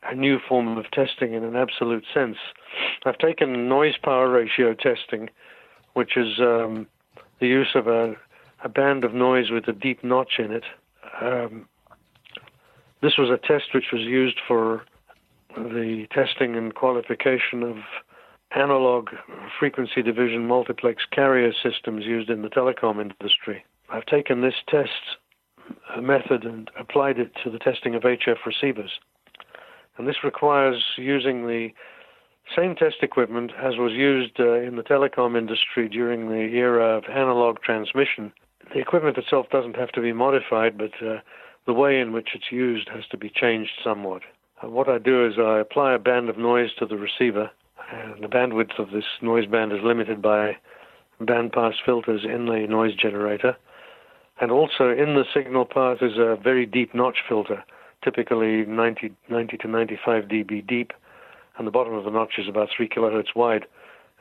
a new form of testing in an absolute sense. I've taken noise power ratio testing, which is the use of a band of noise with a deep notch in it. This was a test which was used for the testing and qualification of analog frequency division multiplex carrier systems used in the telecom industry. I've taken this test method and applied it to the testing of HF receivers. And this requires using the same test equipment as was used in the telecom industry during the era of analog transmission. The equipment itself doesn't have to be modified, but the way in which it's used has to be changed somewhat. What I do is I apply a band of noise to the receiver, and the bandwidth of this noise band is limited by bandpass filters in the noise generator. And also in the signal path is a very deep notch filter, typically 90 to 95 dB deep, and the bottom of the notch is about 3 kilohertz wide.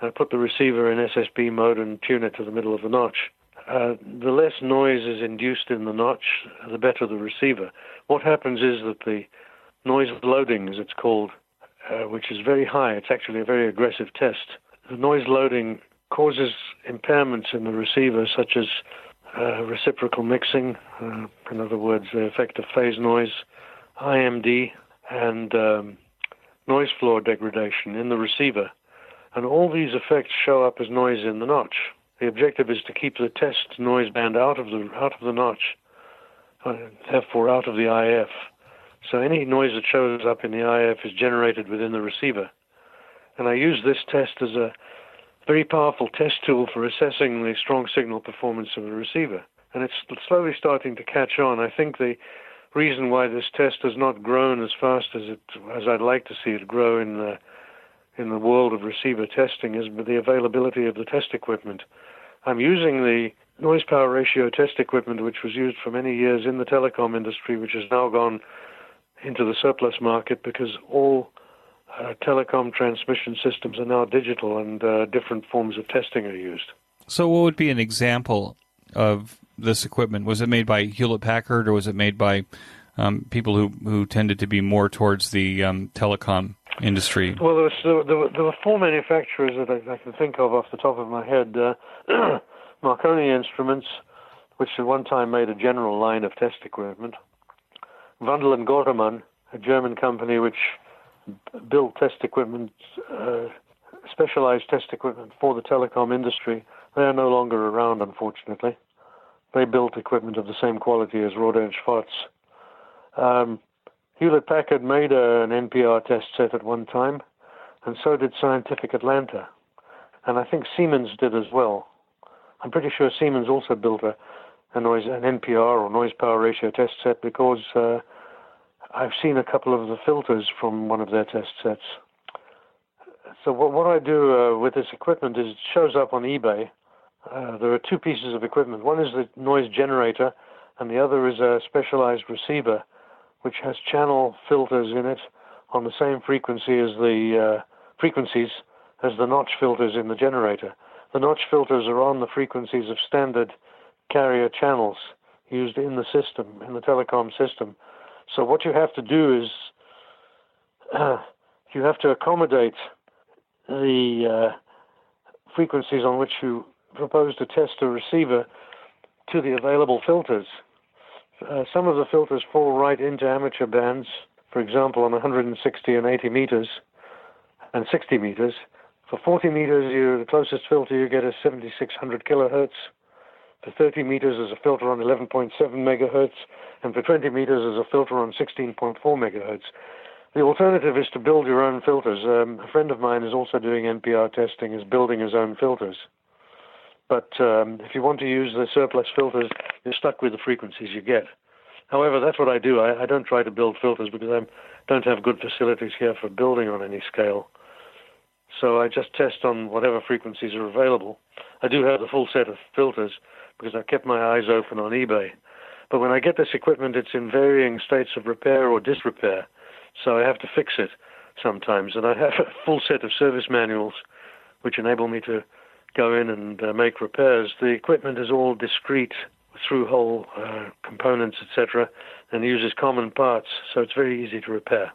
And I put the receiver in SSB mode and tune it to the middle of the notch. The less noise is induced in the notch, the better the receiver. What happens is that the noise loading, as it's called, which is very high, it's actually a very aggressive test. The noise loading causes impairments in the receiver, such as reciprocal mixing, in other words, the effect of phase noise, IMD, and noise floor degradation in the receiver. And all these effects show up as noise in the notch. The objective is to keep the test noise band out of the notch, therefore out of the IF. So any noise that shows up in the IF is generated within the receiver. And I use this test as a very powerful test tool for assessing the strong signal performance of the receiver. And it's slowly starting to catch on. I think the reason why this test has not grown as fast as I'd like to see it grow in the world of receiver testing is the availability of the test equipment. I'm using the noise power ratio test equipment, which was used for many years in the telecom industry, which has now gone into the surplus market because all telecom transmission systems are now digital and different forms of testing are used. So what would be an example of this equipment? Was it made by Hewlett-Packard, or was it made by people who tended to be more towards the telecom industry? Well, there were four manufacturers that I can think of off the top of my head. Marconi Instruments, which at one time made a general line of test equipment. Wandel and Gortermann, a German company which built test equipment, specialized test equipment for the telecom industry. They are no longer around, unfortunately. They built equipment of the same quality as Rohde and Schwarz. Hewlett-Packard made an NPR test set at one time, and so did Scientific Atlanta. And I think Siemens did as well. I'm pretty sure Siemens also built an NPR or noise power ratio test set because I've seen a couple of the filters from one of their test sets. So what I do with this equipment is it shows up on eBay. There are two pieces of equipment. One is the noise generator, and the other is a specialized receiver, which has channel filters in it on the same frequency as the frequencies as the notch filters in the generator. The notch filters are on the frequencies of standard carrier channels used in the system, in the telecom system. So what you have to do is you have to accommodate the frequencies on which you propose to test a receiver to the available filters. Some of the filters fall right into amateur bands, for example, on 160 and 80 meters and 60 meters. For 40 meters, the closest filter you get is 7600 kilohertz. For 30 meters, there's a filter on 11.7 megahertz, and for 20 meters, there's a filter on 16.4 megahertz. The alternative is to build your own filters. A friend of mine is also doing NPR testing, is building his own filters. But if you want to use the surplus filters, you're stuck with the frequencies you get. However, that's what I do. I don't try to build filters because I don't have good facilities here for building on any scale. So I just test on whatever frequencies are available. I do have the full set of filters because I kept my eyes open on eBay. But when I get this equipment, it's in varying states of repair or disrepair. So I have to fix it sometimes. And I have a full set of service manuals which enable me to go in and make repairs. The equipment is all discrete through-hole components, etc., and uses common parts, so it's very easy to repair.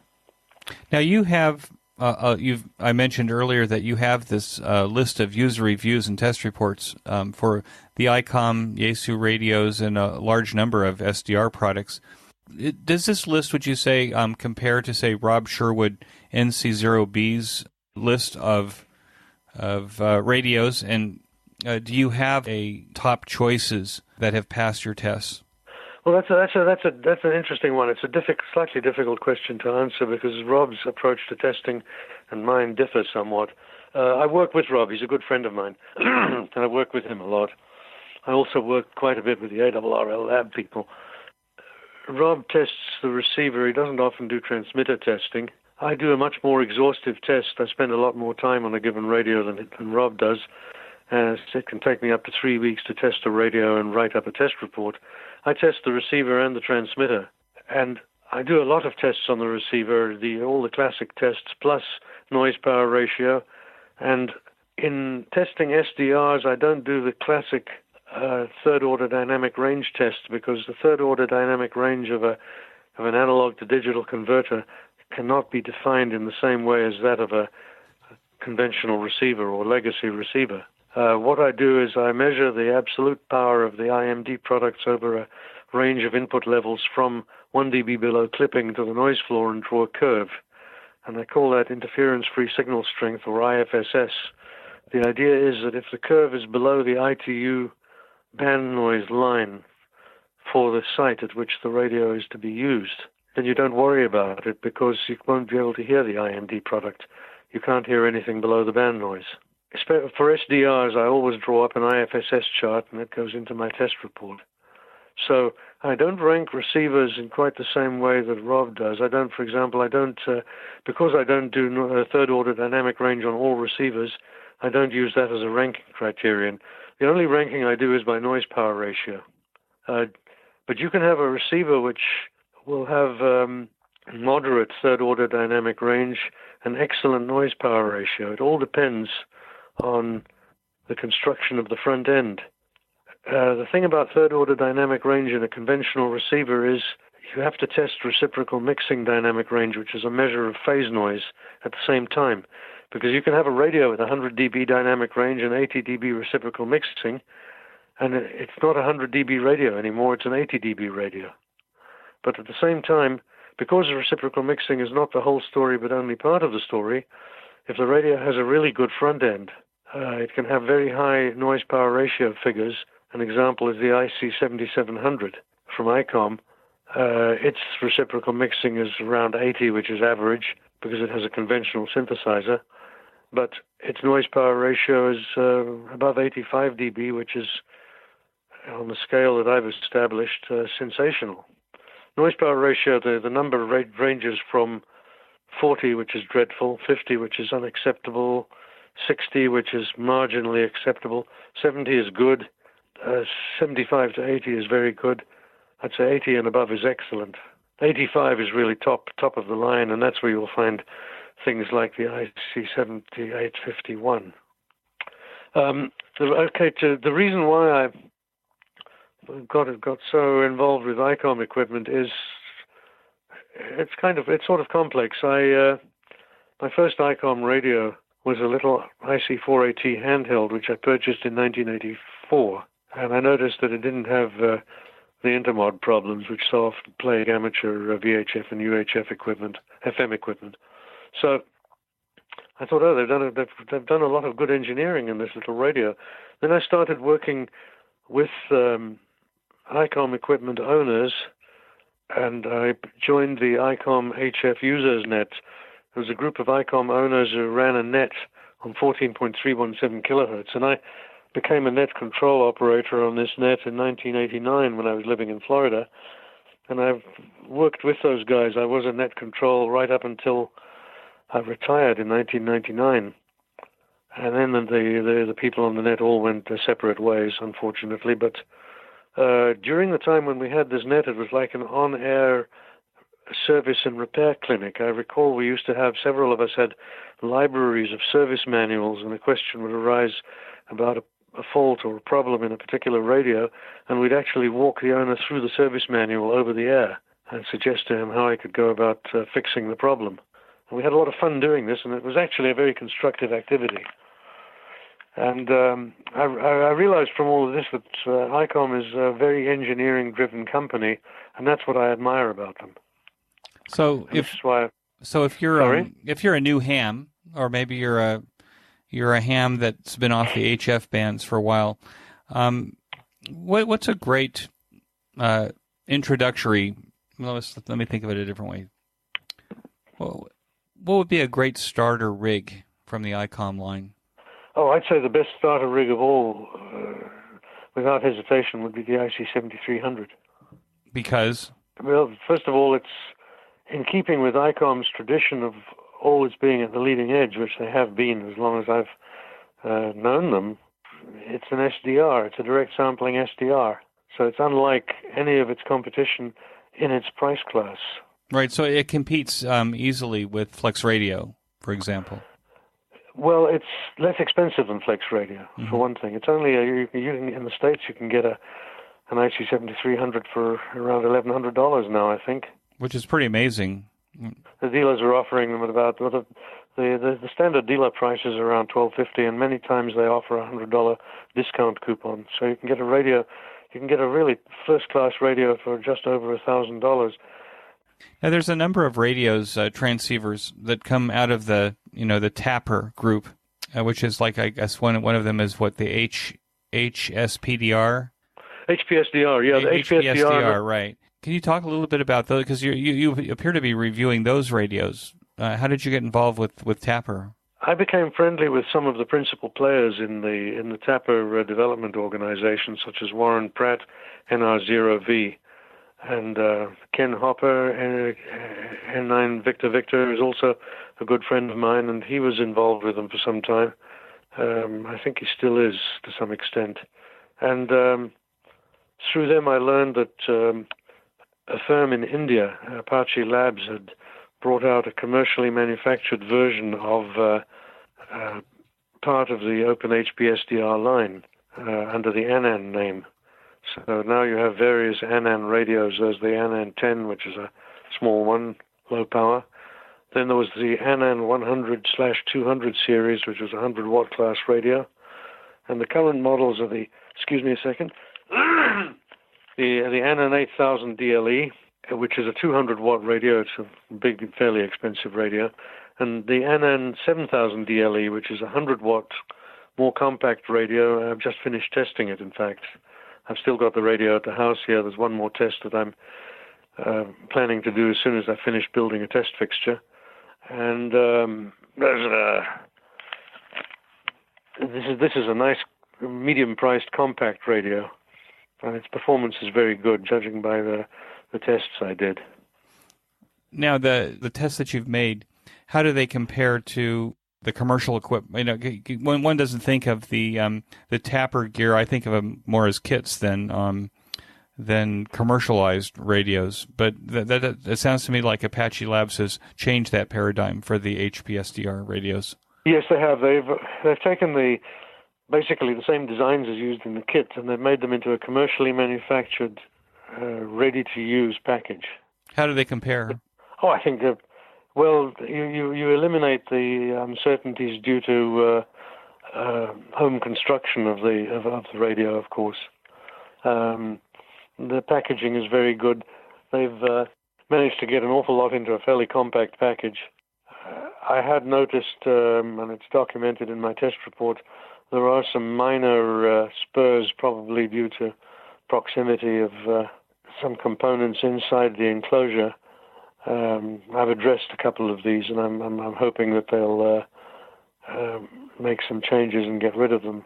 Now you have, I mentioned earlier that you have this list of user reviews and test reports for the ICOM, Yaesu radios, and a large number of SDR products. Does this list, would you say, compare to, say, Rob Sherwood NC0B's list of radios, and do you have a top choices that have passed your tests? Well, that's an interesting one. It's a slightly difficult question to answer because Rob's approach to testing and mine differ somewhat. I work with Rob. He's a good friend of mine, and I work with him a lot. I also work quite a bit with the ARRL lab people. Rob tests the receiver. He doesn't often do transmitter testing. I do a much more exhaustive test. I spend a lot more time on a given radio than Rob does. It can take me up to 3 weeks to test a radio and write up a test report. I test the receiver and the transmitter, and I do a lot of tests on the receiver, all the classic tests, plus noise power ratio. And in testing SDRs, I don't do the classic third-order dynamic range test, because the third-order dynamic range of an analog to digital converter cannot be defined in the same way as that of a conventional receiver or legacy receiver. What I do is I measure the absolute power of the IMD products over a range of input levels from 1 dB below clipping to the noise floor and draw a curve. And I call that interference-free signal strength, or IFSS. The idea is that if the curve is below the ITU band noise line for the site at which the radio is to be used, then you don't worry about it because you won't be able to hear the IMD product. You can't hear anything below the band noise. For SDRs, I always draw up an IFSS chart, and that goes into my test report. So I don't rank receivers in quite the same way that Rob does. For example, because I don't do third-order dynamic range on all receivers, I don't use that as a ranking criterion. The only ranking I do is by noise power ratio. But you can have a receiver which will have moderate third-order dynamic range and excellent noise power ratio. It all depends on the construction of the front end. The thing about third-order dynamic range in a conventional receiver is you have to test reciprocal mixing dynamic range, which is a measure of phase noise at the same time. Because you can have a radio with 100 dB dynamic range and 80 dB reciprocal mixing, and it's not a 100 dB radio anymore, it's an 80 dB radio. But at the same time, because the reciprocal mixing is not the whole story but only part of the story, if the radio has a really good front end, it can have very high noise power ratio figures. An example is the IC7700 from ICOM. Its reciprocal mixing is around 80, which is average, because it has a conventional synthesizer. But its noise power ratio is above 85 dB, which is, on the scale that I've established, sensational. Noise power ratio, the number ranges from 40, which is dreadful, 50, which is unacceptable, 60, which is marginally acceptable, 70 is good, 75 to 80 is very good. I'd say 80 and above is excellent. 85 is really top of the line, and that's where you'll find things like the IC7851. The reason why I got so involved with ICOM equipment is it's sort of complex. My first ICOM radio was a little IC4AT handheld, which I purchased in 1984, and I noticed that it didn't have the intermod problems which so often plague amateur VHF and UHF equipment, FM equipment. So I thought, they've done a lot of good engineering in this little radio. Then I started working with ICOM equipment owners, and I joined the ICOM HF Users Net. There was a group of ICOM owners who ran a net on 14.317 kilohertz, and I became a net control operator on this net in 1989 when I was living in Florida, and I've worked with those guys. I was a net control right up until I retired in 1999, and then the people on the net all went their separate ways, unfortunately. But during the time when we had this net, it was like an on-air service and repair clinic. I recall we used to have, several of us had libraries of service manuals, and a question would arise about a fault or a problem in a particular radio, and we'd actually walk the owner through the service manual over the air and suggest to him how he could go about fixing the problem. And we had a lot of fun doing this, and it was actually a very constructive activity. And I realized from all of this that ICOM is a very engineering-driven company, and that's what I admire about them. So if you're a new ham, or maybe you're a You're a ham that's been off the HF bands for a while. What's a great introductory? Well, let me think of it a different way. Well, what would be a great starter rig from the ICOM line? Oh, I'd say the best starter rig of all, without hesitation, would be the IC7300. Because? Well, first of all, it's in keeping with ICOM's tradition of always being at the leading edge, which they have been as long as I've known them. It's an SDR. It's a direct sampling SDR. So it's unlike any of its competition in its price class. Right, so it competes easily with Flex Radio, for example. Well, it's less expensive than Flex Radio, for one thing. It's only, in the States, you can get an IC7300 for around $1,100 now, I think. Which is pretty amazing. The dealers are offering them at about, the standard dealer price is around $1,250, and many times they offer a $100 discount coupon. So you can get a radio, you can get a really first-class radio for just over $1,000. Now, there's a number of radios, transceivers, that come out of the Tapper group, which is like, I guess one of them is what, the HSPDR? HPSDR, yeah, the HPSDR, right. Can you talk a little bit about those? Because you appear to be reviewing those radios. How did you get involved with Tapper? I became friendly with some of the principal players in the Tapper development organization, such as Warren Pratt, NR0V, and Ken Hopper, N9 Victor is also a good friend of mine, and he was involved with them for some time. I think he still is to some extent. And through them I learned that a firm in India, Apache Labs, had brought out a commercially manufactured version of part of the Open HPSDR line under the ANAN name. So now you have various ANAN radios. There's the ANAN 10, which is a small one, low power. Then there was the ANAN 100/200 series, which was a 100-watt class radio. And the current models are the, excuse me a second, the ANAN 8000 DLE, which is a 200-watt radio. It's a big, fairly expensive radio. And the ANAN 7000 DLE, which is a 100-watt, more compact radio. I've just finished testing it, in fact. I've still got the radio at the house here. There's one more test that I'm planning to do as soon as I finish building a test fixture. And this is a nice medium-priced compact radio, and its performance is very good, judging by the tests I did. Now, the tests that you've made, how do they compare to the commercial equipment? When one doesn't think of the Tapper gear, I think of them more as kits than commercialized radios. But that sounds to me like Apache Labs has changed that paradigm for the HPSDR radios. Yes, they have. They've taken basically the same designs as used in the kit, and they've made them into a commercially manufactured, ready-to-use package. How do they compare? Oh, I think well, you eliminate the uncertainties due to home construction of the radio, of course. The packaging is very good. They've managed to get an awful lot into a fairly compact package. I had noticed, and it's documented in my test report, there are some minor spurs, probably due to proximity of some components inside the enclosure. I've addressed a couple of these, and I'm hoping that they'll make some changes and get rid of them.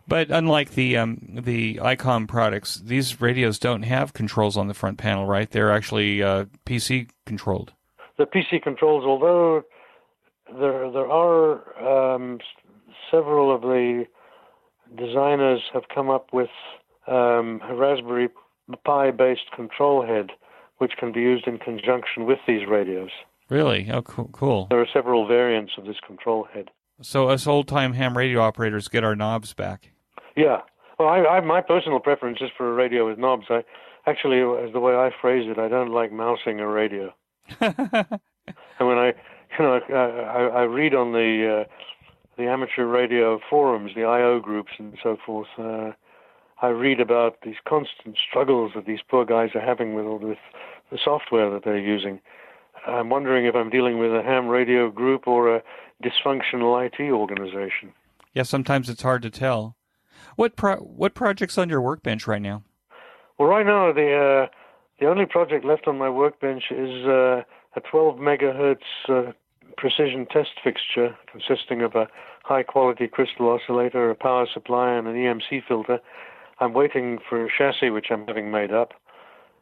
But unlike the ICOM products, these radios don't have controls on the front panel, right? They're actually PC controlled. The PC controls, although there are several of the designers have come up with a Raspberry Pi-based control head, which can be used in conjunction with these radios. Really? Oh, cool. There are several variants of this control head. So us old-time ham radio operators get our knobs back. Yeah. Well, my personal preference is for a radio with knobs. Actually, as the way I phrase it, I don't like mousing a radio. And when I read on the amateur radio forums, the I/O groups and so forth, I read about these constant struggles that these poor guys are having with the software that they're using. I'm wondering if I'm dealing with a ham radio group or a dysfunctional IT organization. Yeah, sometimes it's hard to tell. What project's on your workbench right now? Well, right now the only project left on my workbench is a 12 megahertz precision test fixture consisting of a high-quality crystal oscillator, a power supply, and an EMC filter. I'm waiting for a chassis which I'm having made up.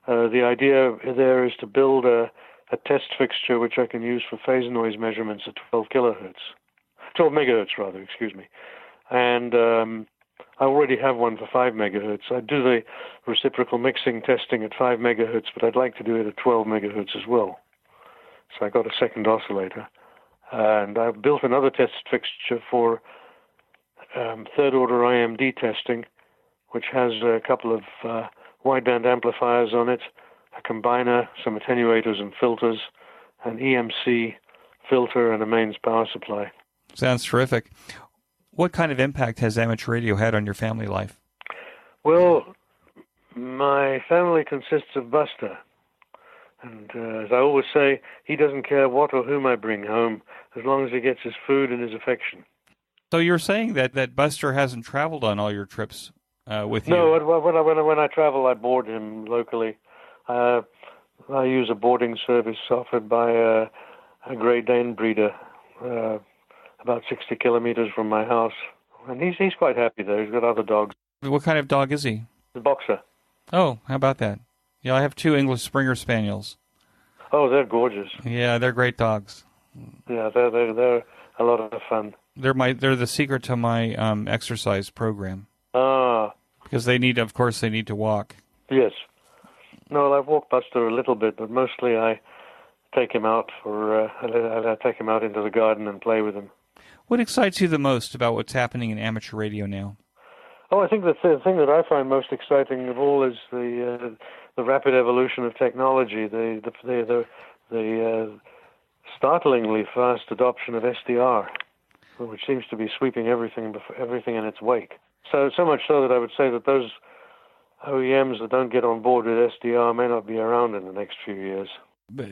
The idea there is to build a test fixture which I can use for phase noise measurements at 12 megahertz rather, excuse me. And I already have one for 5 megahertz. I do the reciprocal mixing testing at 5 megahertz, but I'd like to do it at 12 megahertz as well. So I got a second oscillator. And I've built another test fixture for third-order IMD testing, which has a couple of wideband amplifiers on it, a combiner, some attenuators and filters, an EMC filter, and a mains power supply. Sounds terrific. What kind of impact has amateur radio had on your family life? Well, my family consists of Buster. And as I always say, he doesn't care what or whom I bring home, as long as he gets his food and his affection. So you're saying that Buster hasn't traveled on all your trips with you? No, when I travel, I board him locally. I use a boarding service offered by a Great Dane breeder about 60 kilometers from my house. And he's quite happy there. He's got other dogs. What kind of dog is he? The boxer. Oh, how about that? Yeah, I have 2 English Springer Spaniels. Oh, they're gorgeous. Yeah, they're great dogs. Yeah, they're a lot of fun. They're the secret to my exercise program. Ah. Because they need to walk. Yes. No, I've walked Buster a little bit, but mostly I take him out I take him out into the garden and play with him. What excites you the most about what's happening in amateur radio now? Oh, I think the thing that I find most exciting of all is the rapid evolution of technology, the startlingly fast adoption of SDR, which seems to be sweeping everything in its wake. So much so that I would say that those OEMs that don't get on board with SDR may not be around in the next few years.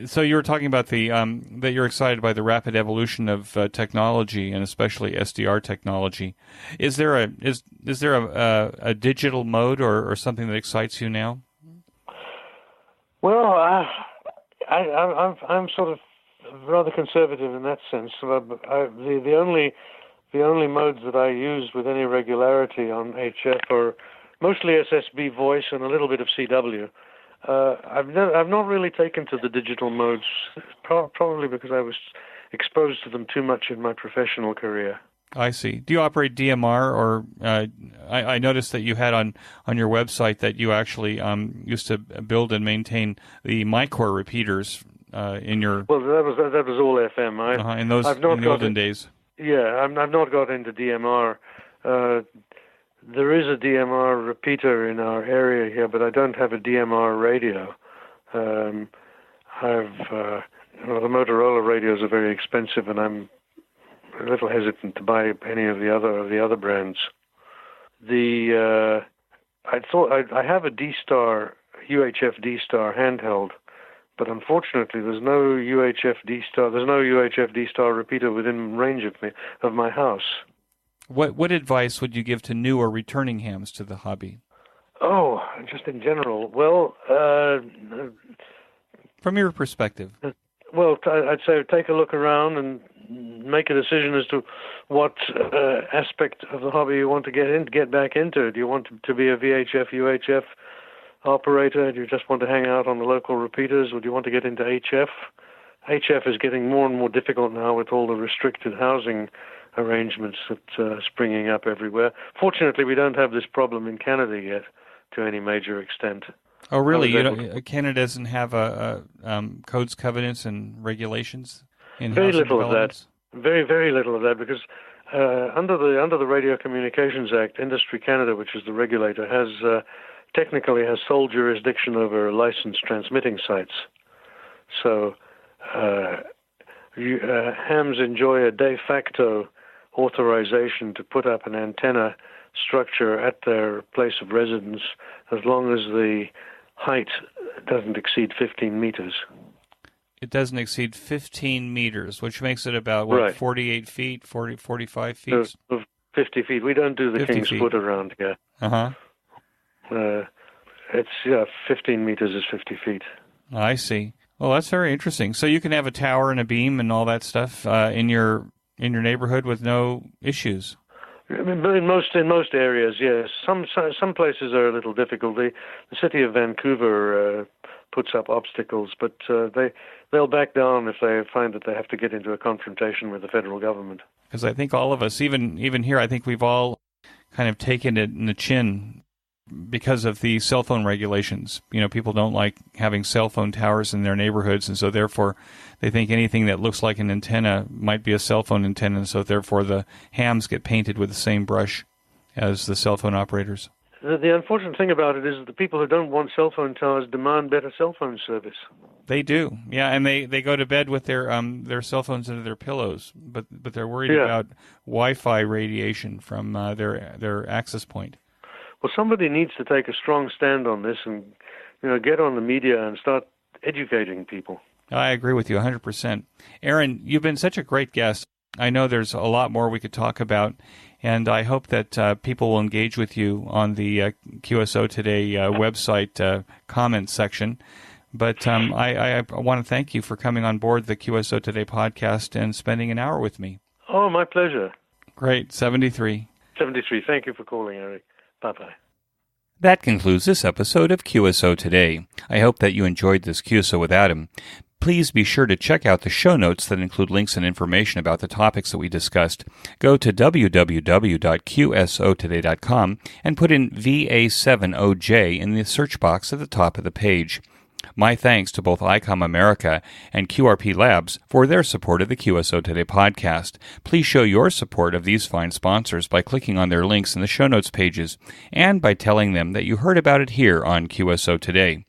So you were talking about that you're excited by the rapid evolution of technology, and especially SDR technology. Is there a digital mode or something that excites you now? Well, I'm sort of rather conservative in that sense. The only modes that I use with any regularity on HF are mostly SSB voice and a little bit of CW. I've not really taken to the digital modes, probably because I was exposed to them too much in my professional career. I see. Do you operate DMR, or I noticed that you had on your website that you actually used to build and maintain the MyCore repeaters in your... Well, that was all FM. In the olden days. Yeah, I've not got into DMR. There is a DMR repeater in our area here, but I don't have a DMR radio. The Motorola radios are very expensive, and I'm a little hesitant to buy any of the other brands. I have a D-Star, UHF D-Star handheld, but unfortunately there's no UHF D-Star repeater within range of my house. What advice would you give to new or returning hams to the hobby? Oh, just in general. Well, from your perspective. Well, I'd say take a look around and make a decision as to what aspect of the hobby you want to get back into. Do you want to be a VHF, UHF operator? Do you just want to hang out on the local repeaters, or do you want to get into HF? HF is getting more and more difficult now with all the restricted housing arrangements that are springing up everywhere. Fortunately, we don't have this problem in Canada yet to any major extent. Oh, really? Canada doesn't have codes, covenants, and regulations? Very little of that. Very, very little of that, because under the Radio Communications Act, Industry Canada, which is the regulator, technically has sole jurisdiction over licensed transmitting sites. So hams enjoy a de facto authorization to put up an antenna structure at their place of residence as long as the height doesn't exceed 15 meters. It doesn't exceed 15 meters, which makes it about, right. 48 feet, 45 feet? 50 feet. We don't do the 50 King's feet. Foot around here. It's 15 meters is 50 feet. I see. Well, that's very interesting. So you can have a tower and a beam and all that stuff in your neighborhood with no issues. In most areas, yes. Some places are a little difficult. The city of Vancouver puts up obstacles, but they'll back down if they find that they have to get into a confrontation with the federal government. Because I think all of us, even here, I think we've all kind of taken it in the chin because of the cell phone regulations. People don't like having cell phone towers in their neighborhoods, and so therefore they think anything that looks like an antenna might be a cell phone antenna, and so therefore the hams get painted with the same brush as the cell phone operators. The unfortunate thing about it is that the people who don't want cell phone towers demand better cell phone service. They do, yeah, and they go to bed with their cell phones under their pillows, but they're worried about Wi-Fi radiation from their access point. Well, somebody needs to take a strong stand on this and get on the media and start educating people. I agree with you 100%. Aaron, you've been such a great guest. I know there's a lot more we could talk about, and I hope that people will engage with you on the QSO Today website comments section. But I want to thank you for coming on board the QSO Today podcast and spending an hour with me. Oh, my pleasure. Great. 73. 73. Thank you for calling, Eric. Bye-bye. That concludes this episode of QSO Today. I hope that you enjoyed this QSO with Adam. Please be sure to check out the show notes that include links and information about the topics that we discussed. Go to www.qsotoday.com and put in VA7OJ in the search box at the top of the page. My thanks to both ICOM America and QRP Labs for their support of the QSO Today podcast. Please show your support of these fine sponsors by clicking on their links in the show notes pages and by telling them that you heard about it here on QSO Today.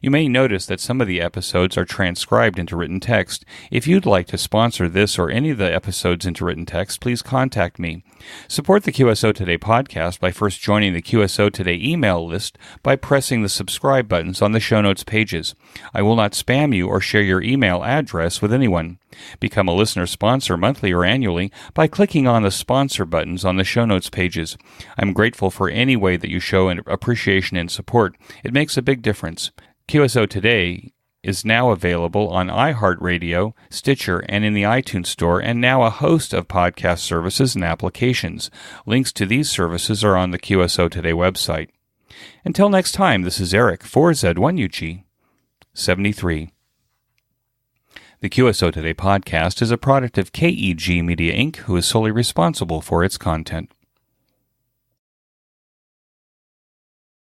You may notice that some of the episodes are transcribed into written text. If you'd like to sponsor this or any of the episodes into written text, please contact me. Support the QSO Today podcast by first joining the QSO Today email list by pressing the subscribe buttons on the show notes pages. I will not spam you or share your email address with anyone. Become a listener sponsor monthly or annually by clicking on the sponsor buttons on the show notes pages. I'm grateful for any way that you show appreciation and support. It makes a big difference. QSO Today is now available on iHeartRadio, Stitcher, and in the iTunes Store, and now a host of podcast services and applications. Links to these services are on the QSO Today website. Until next time, this is Eric for VA7OJ 73. The QSO Today podcast is a product of KEG Media Inc., who is solely responsible for its content.